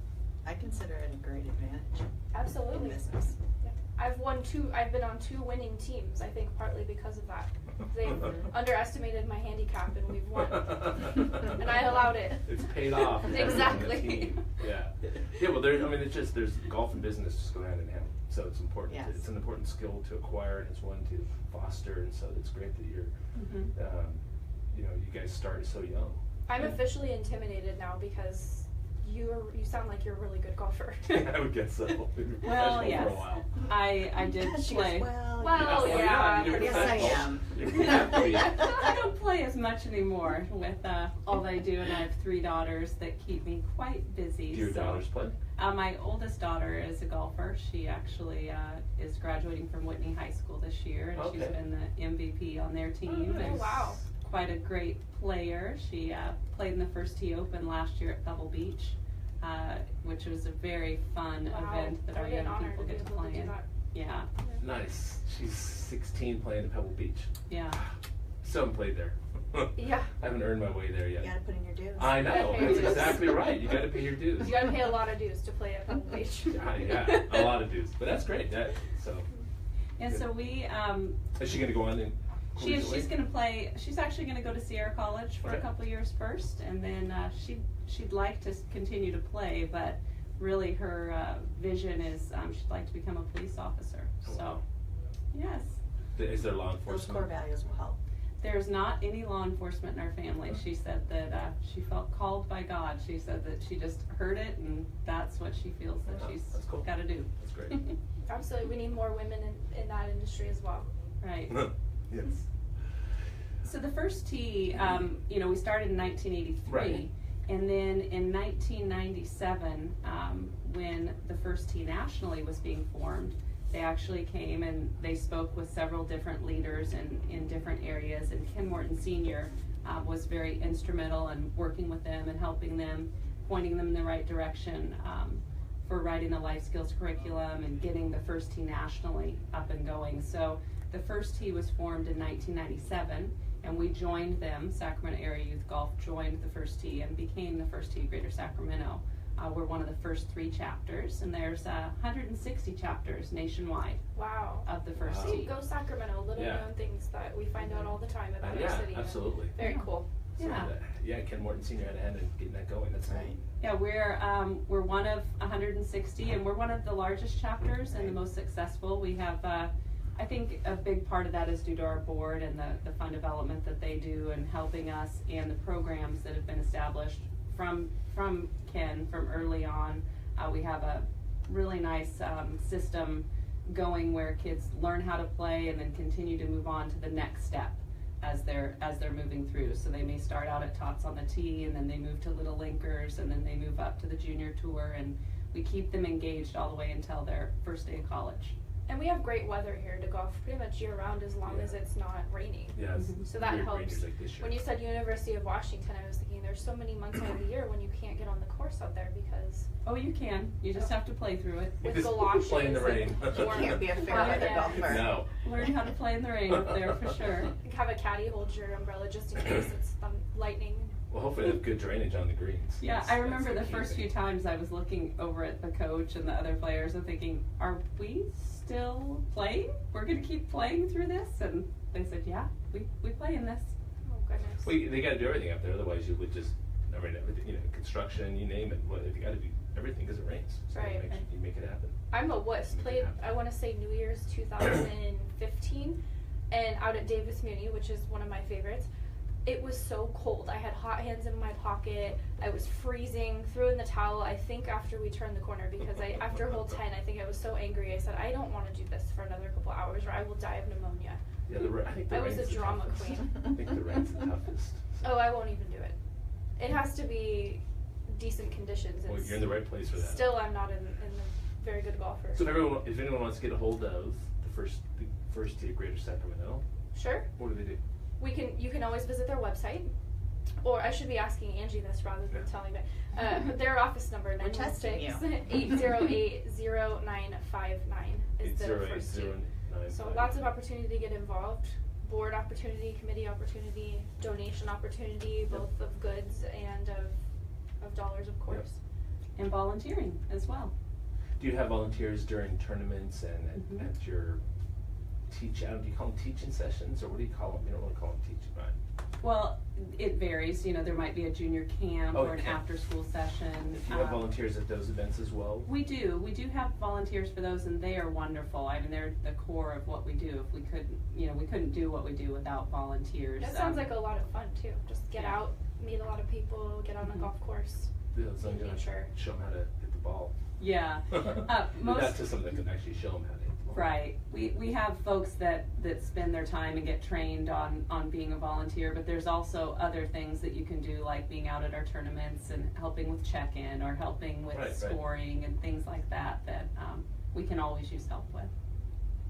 I consider it a great advantage in Absolutely. business. Yeah. I've been on 2 winning teams, I think partly because of that. They've underestimated my handicap and we've won. And I allowed it. It's paid off. for everyone on the Exactly. team. Yeah. Yeah, well, there's golf and business just go hand in hand. So it's important. Yes. It's an important skill to acquire, and it's one to foster. And so it's great that you're, Mm-hmm. you guys started so young. I'm officially intimidated now because you sound like you're a really good golfer. I would guess so. We've been Well, professional yes. for a while. I did She play. goes, well, Well, yes. yeah, you're yes, I professional. am. You have to be. I don't play as much anymore with all that I do, and I have 3 daughters that keep me quite busy. Do your so- daughters play? My oldest daughter is a golfer. She actually is graduating from Whitney High School this year, and she's Okay. been the MVP on their team. nice. And Wow. quite a great player. She played in the First Tee Open last year at Pebble Beach, which was a very fun Wow. event that our What an young honor people to be get to able play do in. that. Yeah, Nice. She's 16 playing at Pebble Beach. yeah. Still haven't played there. Yeah. I haven't earned my way there You yet. gotta put in your dues. I know. gotta pay That's dues. exactly right. You got to pay your dues. You gotta pay a lot of dues to play at Pebble Beach. Yeah, a lot of dues. But that's great. So, And so we, is she going to go on and? she's going to play. She's actually going to go to Sierra College for Okay. a couple years first, and then she'd like to continue to play, but really her vision is she'd like to become a police officer. Oh, So, wow. yes. Is there law Those enforcement? core values will help. There's not any law enforcement in our family. She said that she felt called by God. She said that she just heard it, and that's what she feels that Oh, she's that's cool. got to do. That's great. Absolutely, we need more women in that industry as well. Right. Yes. So the First Tee, we started in 1983, Right. and then in 1997, when the First Tee nationally was being formed, they actually came and they spoke with several different leaders in different areas, and Ken Morton Sr. Was very instrumental in working with them and helping them, pointing them in the right direction for writing the life skills curriculum and getting the First Tee nationally up and going. So the First Tee was formed in 1997, and we joined them. Sacramento Area Youth Golf joined the First Tee and became the First Tee Greater Sacramento. We're one of the first 3 chapters, and there's 160 chapters nationwide Wow. of the First Wow. Tee. Go Sacramento, little Yeah. known things that we find out all the time about our Yeah, city. absolutely. Very cool. So, Yeah. yeah, Ken Morton Sr. had a hand in getting that going. That's Right. neat. Yeah, we're one of 160, and we're one of the largest chapters and the most successful. We have, I think, a big part of that is due to our board and the fund development that they do and helping us, and the programs that have been established from Ken from early on. We have a really nice system going where kids learn how to play and then continue to move on to the next step as they're moving through. So they may start out at Tots on the Tee, and then they move to Little Linkers, and then they move up to the junior tour, and we keep them engaged all the way until their first day of college. And we have great weather here to golf pretty much year round as long as it's not raining. Yeah, it's So that weird helps. ranges like this year. When you said University of Washington, I was thinking there's so many months out of the year when you can't get on the course out there because Oh, you can. You just have to play through it. with Just galoshes. play in the rain. and You can't be a fair weather Yeah. golfer. No. Learn how to play in the rain up there for sure. Have a caddy hold your umbrella just in case it's lightning. Well, hopefully they have good drainage on the greens. Yeah, That's- I remember that's the key first thing. few times I was looking over at the coach and the other players and thinking, are we still playing? We're going to keep playing through this? And they said, yeah, we play in this. Oh goodness. Well, they got to do everything up there, otherwise you would just, I mean, everything, you know, construction, you name it. Well, they got to do everything because it rains. So Right. you make it happen. I'm a wuss. Make it Played, happen. I want to say New Year's 2015, and out at Davis Muni, which is one of my favorites. It was so cold. I had hot hands in my pocket. I was freezing. Threw in the towel. I think after we turned the corner because after hole 10, I think I was so angry. I said, I don't want to do this for another couple hours, or I will die of pneumonia. Yeah, I think the I was rain's a the drama toughest. queen. I think the rain's the toughest. Oh, I won't even do it. It has to be decent conditions. Well, It's you're in the right place for that. Still, I'm not in a very good golfer. So if anyone wants to get a hold of the first tee of Greater Sacramento, Sure. what do they do? You can always visit their website, or I should be asking Angie this rather than Yeah. telling me. Their office number We're testing you. 808-0959 is the first two. 808-0959. So lots of opportunity to get involved. Board opportunity, committee opportunity, donation opportunity, both of goods and of dollars, of course. And volunteering as well. Do you have volunteers during tournaments and at your do you call them teaching sessions, or what do you call them? You don't really call them teaching, right? Well, it varies. You know, there might be a junior camp Oh, or an camp. after-school session. Do you have volunteers at those events as well? We do. We do have volunteers for those, and they are wonderful. I mean, they're the core of what we do. If we couldn't, we couldn't do what we do without volunteers. That sounds like a lot of fun too. Just get Yeah. out, meet a lot of people, get on a golf course. Yeah, so I'm gonna Sure. show them how to hit the ball. Yeah. Not to someone that can actually show them how to hit the ball. Right. We have folks that spend their time and get trained on being a volunteer, but there's also other things that you can do, like being out at our tournaments and helping with check-in or helping with Right. scoring and things like that we can always use help with.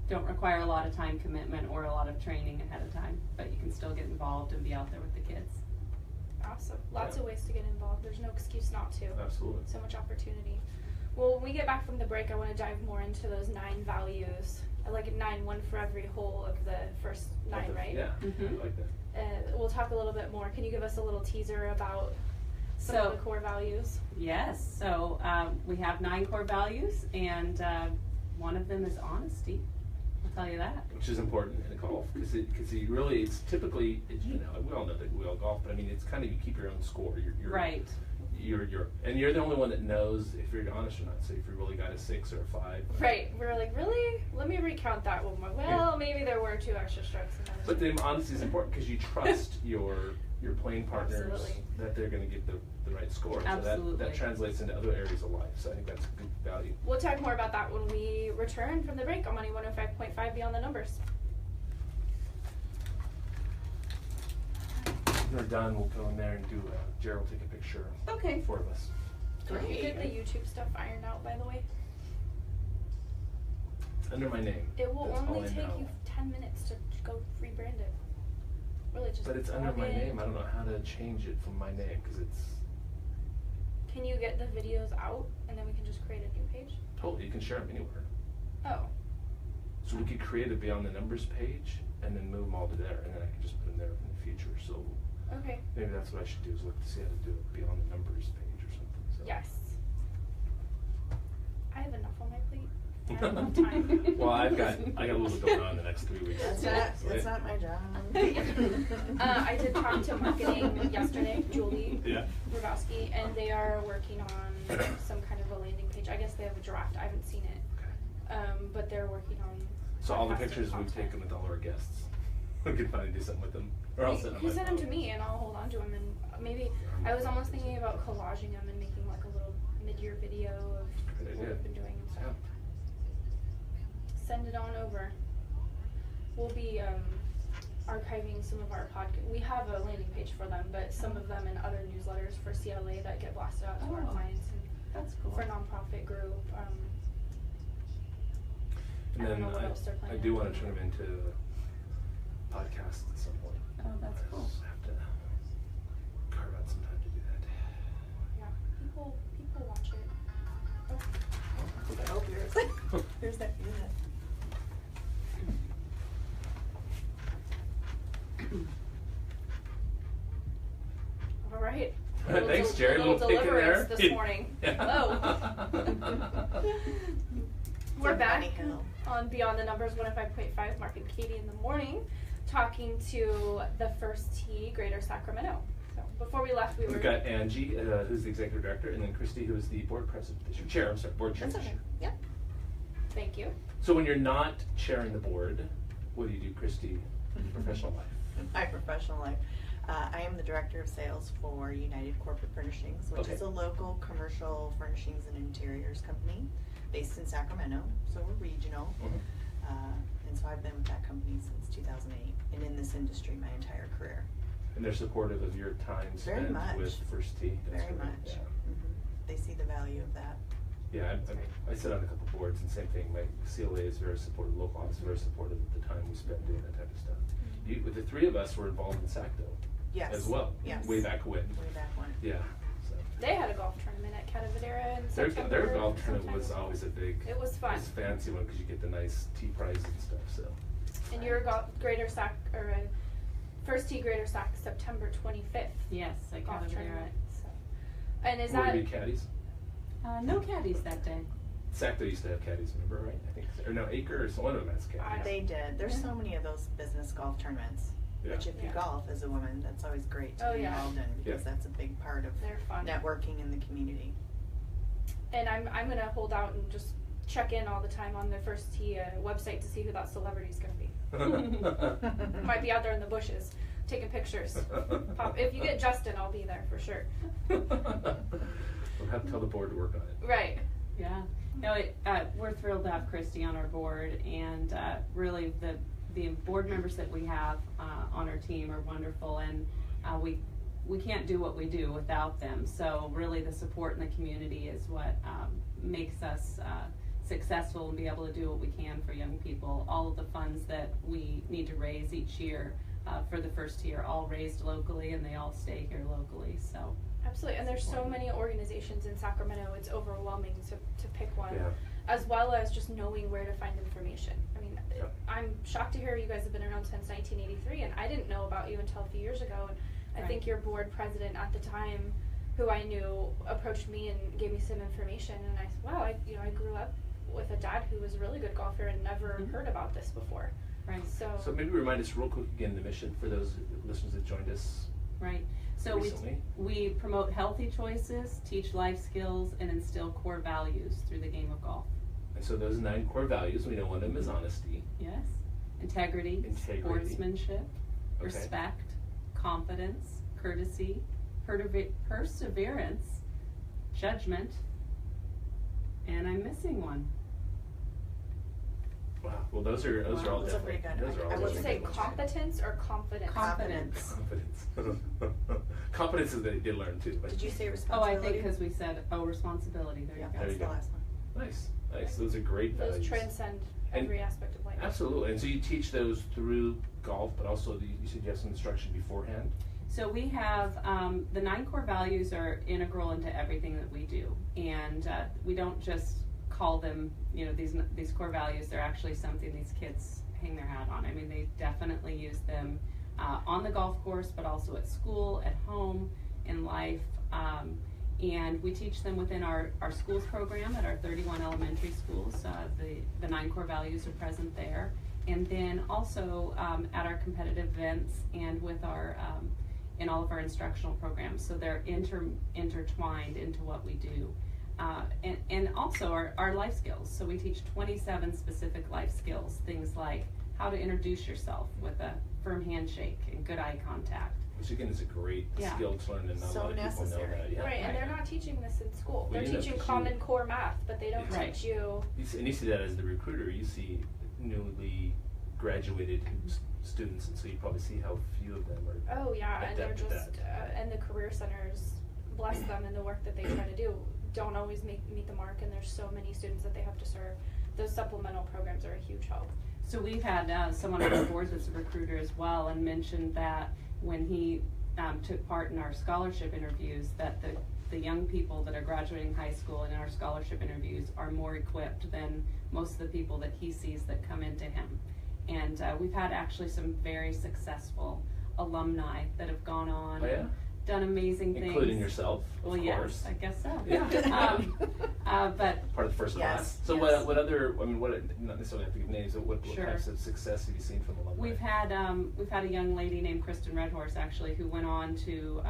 Don't require a lot of time commitment or a lot of training ahead of time, but you can still get involved and be out there with the kids. Awesome. Lots Yeah. of ways to get involved. There's no excuse not to. Absolutely. So much opportunity. Well, when we get back from the break, I want to dive more into those 9 values. I like it 9, one for every hole of the first 9, right? Yeah, Mhm. I like that. We'll talk a little bit more. Can you give us a little teaser about some of the core values? Yes, so we have 9 core values, and one of them is honesty. I'll tell you that. Which is important in golf, because it's typically, we all know that we all golf, but I mean, it's kind of, you keep your own score. You're Right. And you're the only one that knows if you're honest or not. So if you really got a 6 or a 5. Right. We're like, really? Let me recount that one more. Well, maybe there were 2 extra strokes. But the honesty is important because you trust your playing partners Absolutely. that they're going to get the right score. So Absolutely. that translates into other areas of life. So I think that's a good value. We'll talk more about that when we return from the break on Money 105.5 Beyond the Numbers. When we're done, we'll go in there and do. Jared will take a picture. Okay. 4 of us. Did you Great. get the YouTube stuff ironed out, by the way? Under my name. It will That's all only I take know. you 10 minutes to go rebrand it. Really, just But it's under log my in. name. I don't know how to change it from my name because it's Can you get the videos out and then we can just create a new page? totally. You can share them anywhere. Oh, So we could create a Beyond the Numbers page and then move them all to there, and then I can just put them there in the future. So okay. maybe that's what I should do, is look to see how to do a Beyond the Numbers page or something. So. Yes. I have enough on my plate. I have enough time. Well, I got a little bit going on in the next 3 weeks. That's not my job. I did talk to marketing yesterday, Julie Yeah. Rogowski, and they are working on some kind of a landing page. I guess they have a draft. I haven't seen it. Okay. But they're working on. So all the podcasting pictures we've content. taken with all our guests, we could finally do something with them. Or I'll send them. You my send them to phone. me and I'll hold on to them, and maybe I was almost thinking about collaging them and making like a little mid-year video of Good what idea. we've been doing and stuff. Yeah. Send it on over. We'll be archiving some of our podcast. We have a landing page for them, but some of them in other newsletters for CLA that get blasted out to our Oh. clients and That's cool. for nonprofit group. And I don't then know what else they're I planning do on want to doing. turn them into podcasts at some point. Oh, that's I cool. just have to carve out some time to do that. Yeah, people watch it. Oh, here's that unit. All right. Thanks, Jerry. Little Little pick in deliverance there. this morning. We're It's a back funny hill. on Beyond the Numbers 105.5. Mark and Katie in the morning, talking to the First Tee Greater Sacramento. So before we left, we were. We've got Angie, who's the executive director, and then Kristi, who is the board president, chair. I'm sorry, board chair. That's okay. Yep. Thank you. So when you're not chairing the board, what do you do, Kristi, in your professional life? My professional life. I am the director of sales for United Corporate Furnishings, which Okay. is a local commercial furnishings and interiors company based in Sacramento, so we're regional. And so I've been with that company since 2008 and in this industry my entire career. And they're supportive of your time Very spent much. with First Tee. That's Very great. much. Yeah. They see the value of that. Yeah, I sit on a couple boards, and same thing. My CLA is very supportive. Local office is very supportive of the time we spend doing that type of stuff. With the three of us were involved in SACTO Yes. as well. Yes. Way back when. Way back when. Yeah. So They had a golf tournament at Catavadera in their September. golf tournament sometime was before. always a big. It was fun. It's a fancy one because you get the nice tee prizes and stuff. So. And your Greater Sac or First Tee Greater Sac September 25th. Yes, I Golf got tournament. So. And is Will that there be caddies? No caddies that day. SACTO used to have caddies, remember, right? I think, or no, Acre or one of them has caddies. They did. There's so many of those business golf tournaments. Yeah. Which if you Yeah. golf as a woman, that's always great to Oh, be yeah. involved in because Yeah. that's a big part of they're fun? networking in the community. And I'm gonna hold out and just check in all the time on the First Tee website to see who that celebrity's gonna be. Might be out there in the bushes taking pictures. If you get Justin, I'll be there for sure. We'll have to tell the board to work on it. Right. Yeah. No, we're thrilled to have Kristi on our board, and really the board members that we have on our team are wonderful, and we can't do what we do without them. So really the support in the community is what makes us successful and be able to do what we can for young people. All of the funds that we need to raise each year for the First Tee are all raised locally, and they all stay here locally. So. Absolutely, and there's so many organizations in Sacramento, it's overwhelming to pick one, Yeah. as well as just knowing where to find information. I mean, Yeah. I'm shocked to hear you guys have been around since 1983, and I didn't know about you until a few years ago, and I Right. think your board president at the time, who I knew, approached me and gave me some information, and I said, wow, I grew up with a dad who was a really good golfer and never heard about this before. Right. So maybe remind us real quick again the mission for those listeners that joined us. Right. So Recently. we promote healthy choices, teach life skills, and instill core values through the game of golf. And so those 9 core values, we know one of them is honesty. Yes. Integrity, sportsmanship, Okay. respect, confidence, courtesy, perseverance, judgment, and I'm missing one. Wow. Well, those are all Those are definitely. pretty good. Those are all I would you wasn't say definitely good ones. competence or confidence? Confidence. Confidence. Confidence is they learn too. But Did you say Oh, I responsibility? think because we said, responsibility. There Yeah, you go. There that's you the go. last one. Nice. Those are great Those values. transcend And- every aspect of life. Absolutely. And so you teach those through golf, but also you said you have some instruction beforehand. So we have the 9 core values are integral into everything that we do, and we don't just call them, these core values. They're actually something these kids hang their hat on. I mean, they definitely use them on the golf course, but also at school, at home, in life, and we teach them within our schools program at our 31 elementary schools. The 9 core values are present there, and then also at our competitive events and with our in all of our instructional programs. So they're intertwined into what we do. And also our life skills. So we teach 27 specific life skills, things like how to introduce yourself with a firm handshake and good eye contact. Which again is a great Yeah. skill to learn, and not So a lot of people know necessary. that. Yeah. Right, and they're not teaching this in school. Well, They're you know, teaching 'cause Common Core math, but they don't Right. teach you. And you see that as the recruiter. You see newly graduated students, and so you probably see how few of them are. Oh yeah, and they're adept at just and the career centers, bless them, and the work that they try to do don't always meet the mark. And there's so many students that they have to serve. those supplemental programs are a huge help. So we've had someone on our board that's a recruiter as well, and mentioned that when he took part in our scholarship interviews, that the young people that are graduating high school and in our scholarship interviews are more equipped than most of the people that he sees that come into him. And we've had actually some very successful alumni that have gone on and done amazing things. Including yourself, well, of course. Yes, I guess so. Yeah. But part of the first Yes, class. So yes. what other, I mean, what, not necessarily have to give names, but what Sure. types of success have you seen from alumni? we've had a young lady named Kristi Rolack actually who went on to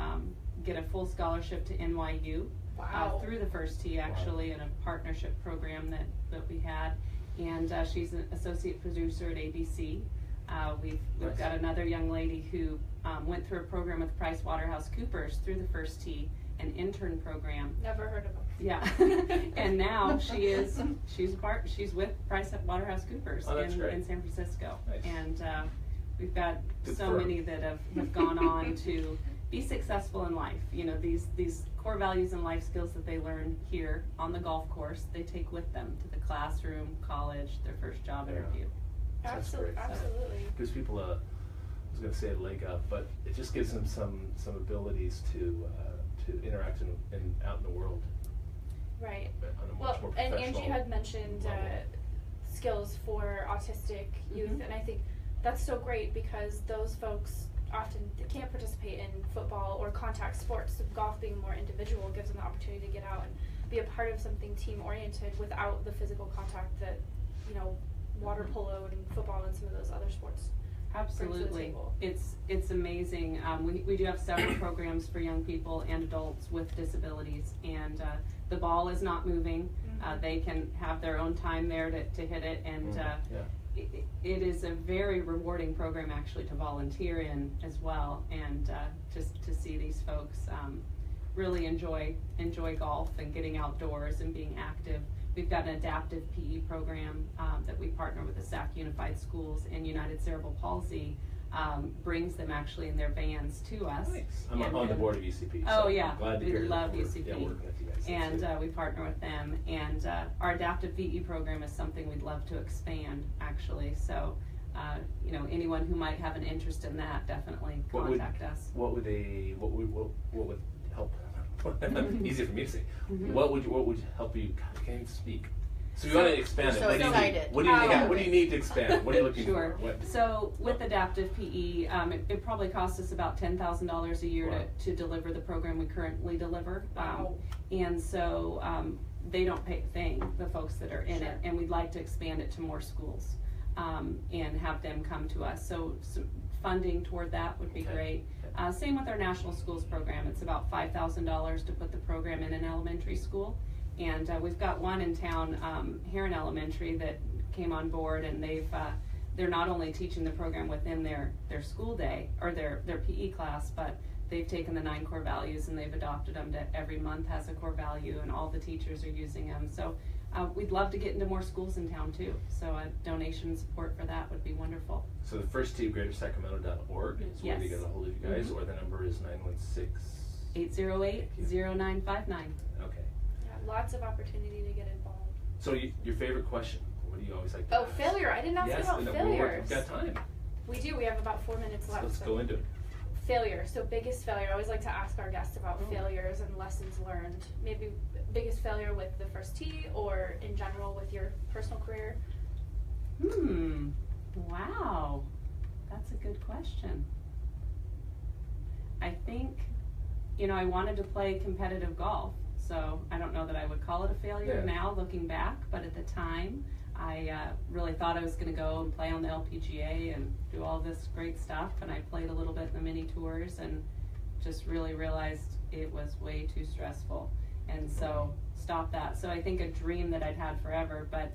get a full scholarship to NYU Wow. through the First Tee actually in a partnership program that we had, and she's an associate producer at ABC. We've Nice. got another young lady who went through a program with PricewaterhouseCoopers through the First Tee, an intern program. Never heard of them. Yeah, and now she's with PricewaterhouseCoopers Oh, that's great. in San Francisco, Nice. and we've got Good so firm. many that have gone on to be successful in life. You know, these core values and life skills that they learn here on the golf course, they take with them to the classroom, college, their first job Yeah. interview. That's Absolutely, great. absolutely. Gives people I was going to say a leg up, but it just gives them some abilities to interact out in the world Right. on a much Well, more and professional Angie had mentioned level. skills for autistic youth, Mhm. and I think that's so great because those folks often they can't participate in football or contact sports. So golf being more individual gives them the opportunity to get out and be a part of something team oriented without the physical contact that, you know, water polo and football and some of those other sports. Absolutely, table. it's amazing. We do have several programs for young people and adults with disabilities, and the ball is not moving. Mhm. They can have their own time there to hit it, and Yeah. it is a very rewarding program actually to volunteer in as well, and just to see these folks really enjoy golf and getting outdoors and being active. We've got an adaptive PE program that we partner with the SAC Unified Schools, and United Cerebral Palsy brings them actually in their vans to us. Nice. I'm And on the then- board of UCP. Oh, so yeah. Glad to We hear love that we're, UCP. Yeah, working with you guys. And we partner with them, and our adaptive VE program is something we'd love to expand actually. So you know, anyone who might have an interest in that, definitely What would- contact us. What would help? Easy for me to say. Mhm. What would help you? God, I can't even speak. So we want to expand it. so What do you need? excited. What do you need to expand? What are you looking Sure. for? What? So with adaptive PE, it probably costs us about $10,000 a year Wow. to deliver the program we currently deliver. Wow. And so they don't pay a thing, the folks that are in Sure. it, and we'd like to expand it to more schools and have them come to us. So some funding toward that would be Okay. great. Same with our national schools program. It's about $5,000 to put the program in an elementary school. And we've got one in town, Heron Elementary, that came on board, and they're not only teaching the program within their school day or their PE class, but they've taken the 9 core values and they've adopted them to every month has a core value, and all the teachers are using them. So we'd love to get into more schools in town too. So a donation support for that would be wonderful. So the first team, greatersacramento.org is where they Yes. get a hold of you guys, Mhm. or the number is 916. 808-0959. Okay. Yeah, lots of opportunity to get involved. So your favorite question? What do you always like to Oh, ask? failure. I didn't ask Yes, about and failures. we've got time. We do. We have about 4 minutes So left. let's so- go into it. Failure. So biggest failure. I always like to ask our guests about Oh. failures and lessons learned. Maybe biggest failure with the First Tee or in general with your personal career. Wow. That's a good question. I think, I wanted to play competitive golf, so I don't know that I would call it a failure Yeah. now looking back, but at the time, I really thought I was going to go and play on the LPGA and do all this great stuff, and I played a little bit in the mini tours and just really realized it was way too stressful, and so stopped that. So I think a dream that I'd had forever, but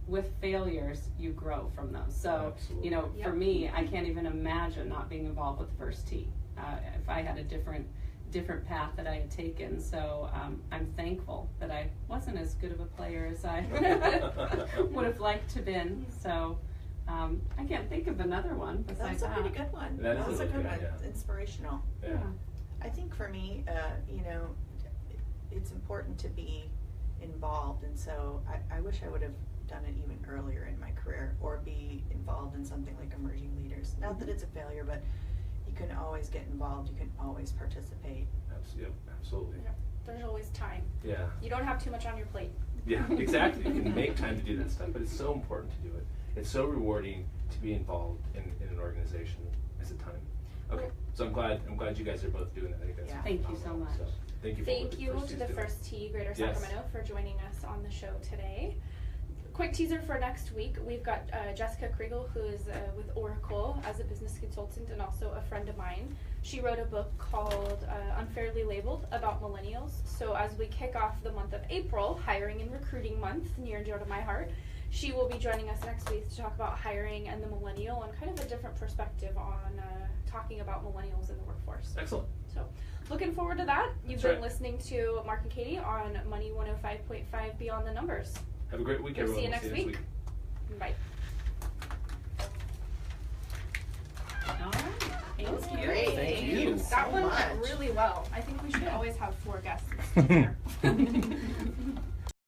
with failures, you grow from those. So, Absolutely. for Yep. me, I can't even imagine not being involved with First Tee if I had a different path that I had taken. So I'm thankful that I wasn't as good of a player as I would have liked to been. So I can't think of another one besides That's a that. pretty good one. That is a was a really good good, one. yeah. Inspirational. Yeah. I think for me, it's important to be involved, and so I wish I would have done it even earlier in my career, or be involved in something like Emerging Leaders. Not that it's a failure, but you can always get involved, you can always participate. Absolutely. Yeah, there's always time. Yeah. You don't have too much on your plate. Yeah, exactly. You can make time to do that stuff, but it's so important to do it. It's so rewarding to be involved in an organization as a time. Okay, so I'm glad you guys are both doing that. I think that's Yeah. Thank you so phenomenal. much. So, thank you. Thank you to the T's First Tee Greater Yes. Sacramento for joining us on the show today. Quick teaser for next week. We've got Jessica Kriegel, who is with Oracle as a business consultant and also a friend of mine. She wrote a book called Unfairly Labeled about millennials. So as we kick off the month of April, hiring and recruiting month, near and dear to my heart, she will be joining us next week to talk about hiring and the millennial and kind of a different perspective on talking about millennials in the workforce. Excellent. So looking forward to that. You've That's been right. listening to Mark and Katie on Money 105.5 Beyond the Numbers. Have a great week, We'll everyone. see you We'll next week. Bye. All right. Thank you. Great. Thank you That so one much. went really well. I think we should always have 4 guests.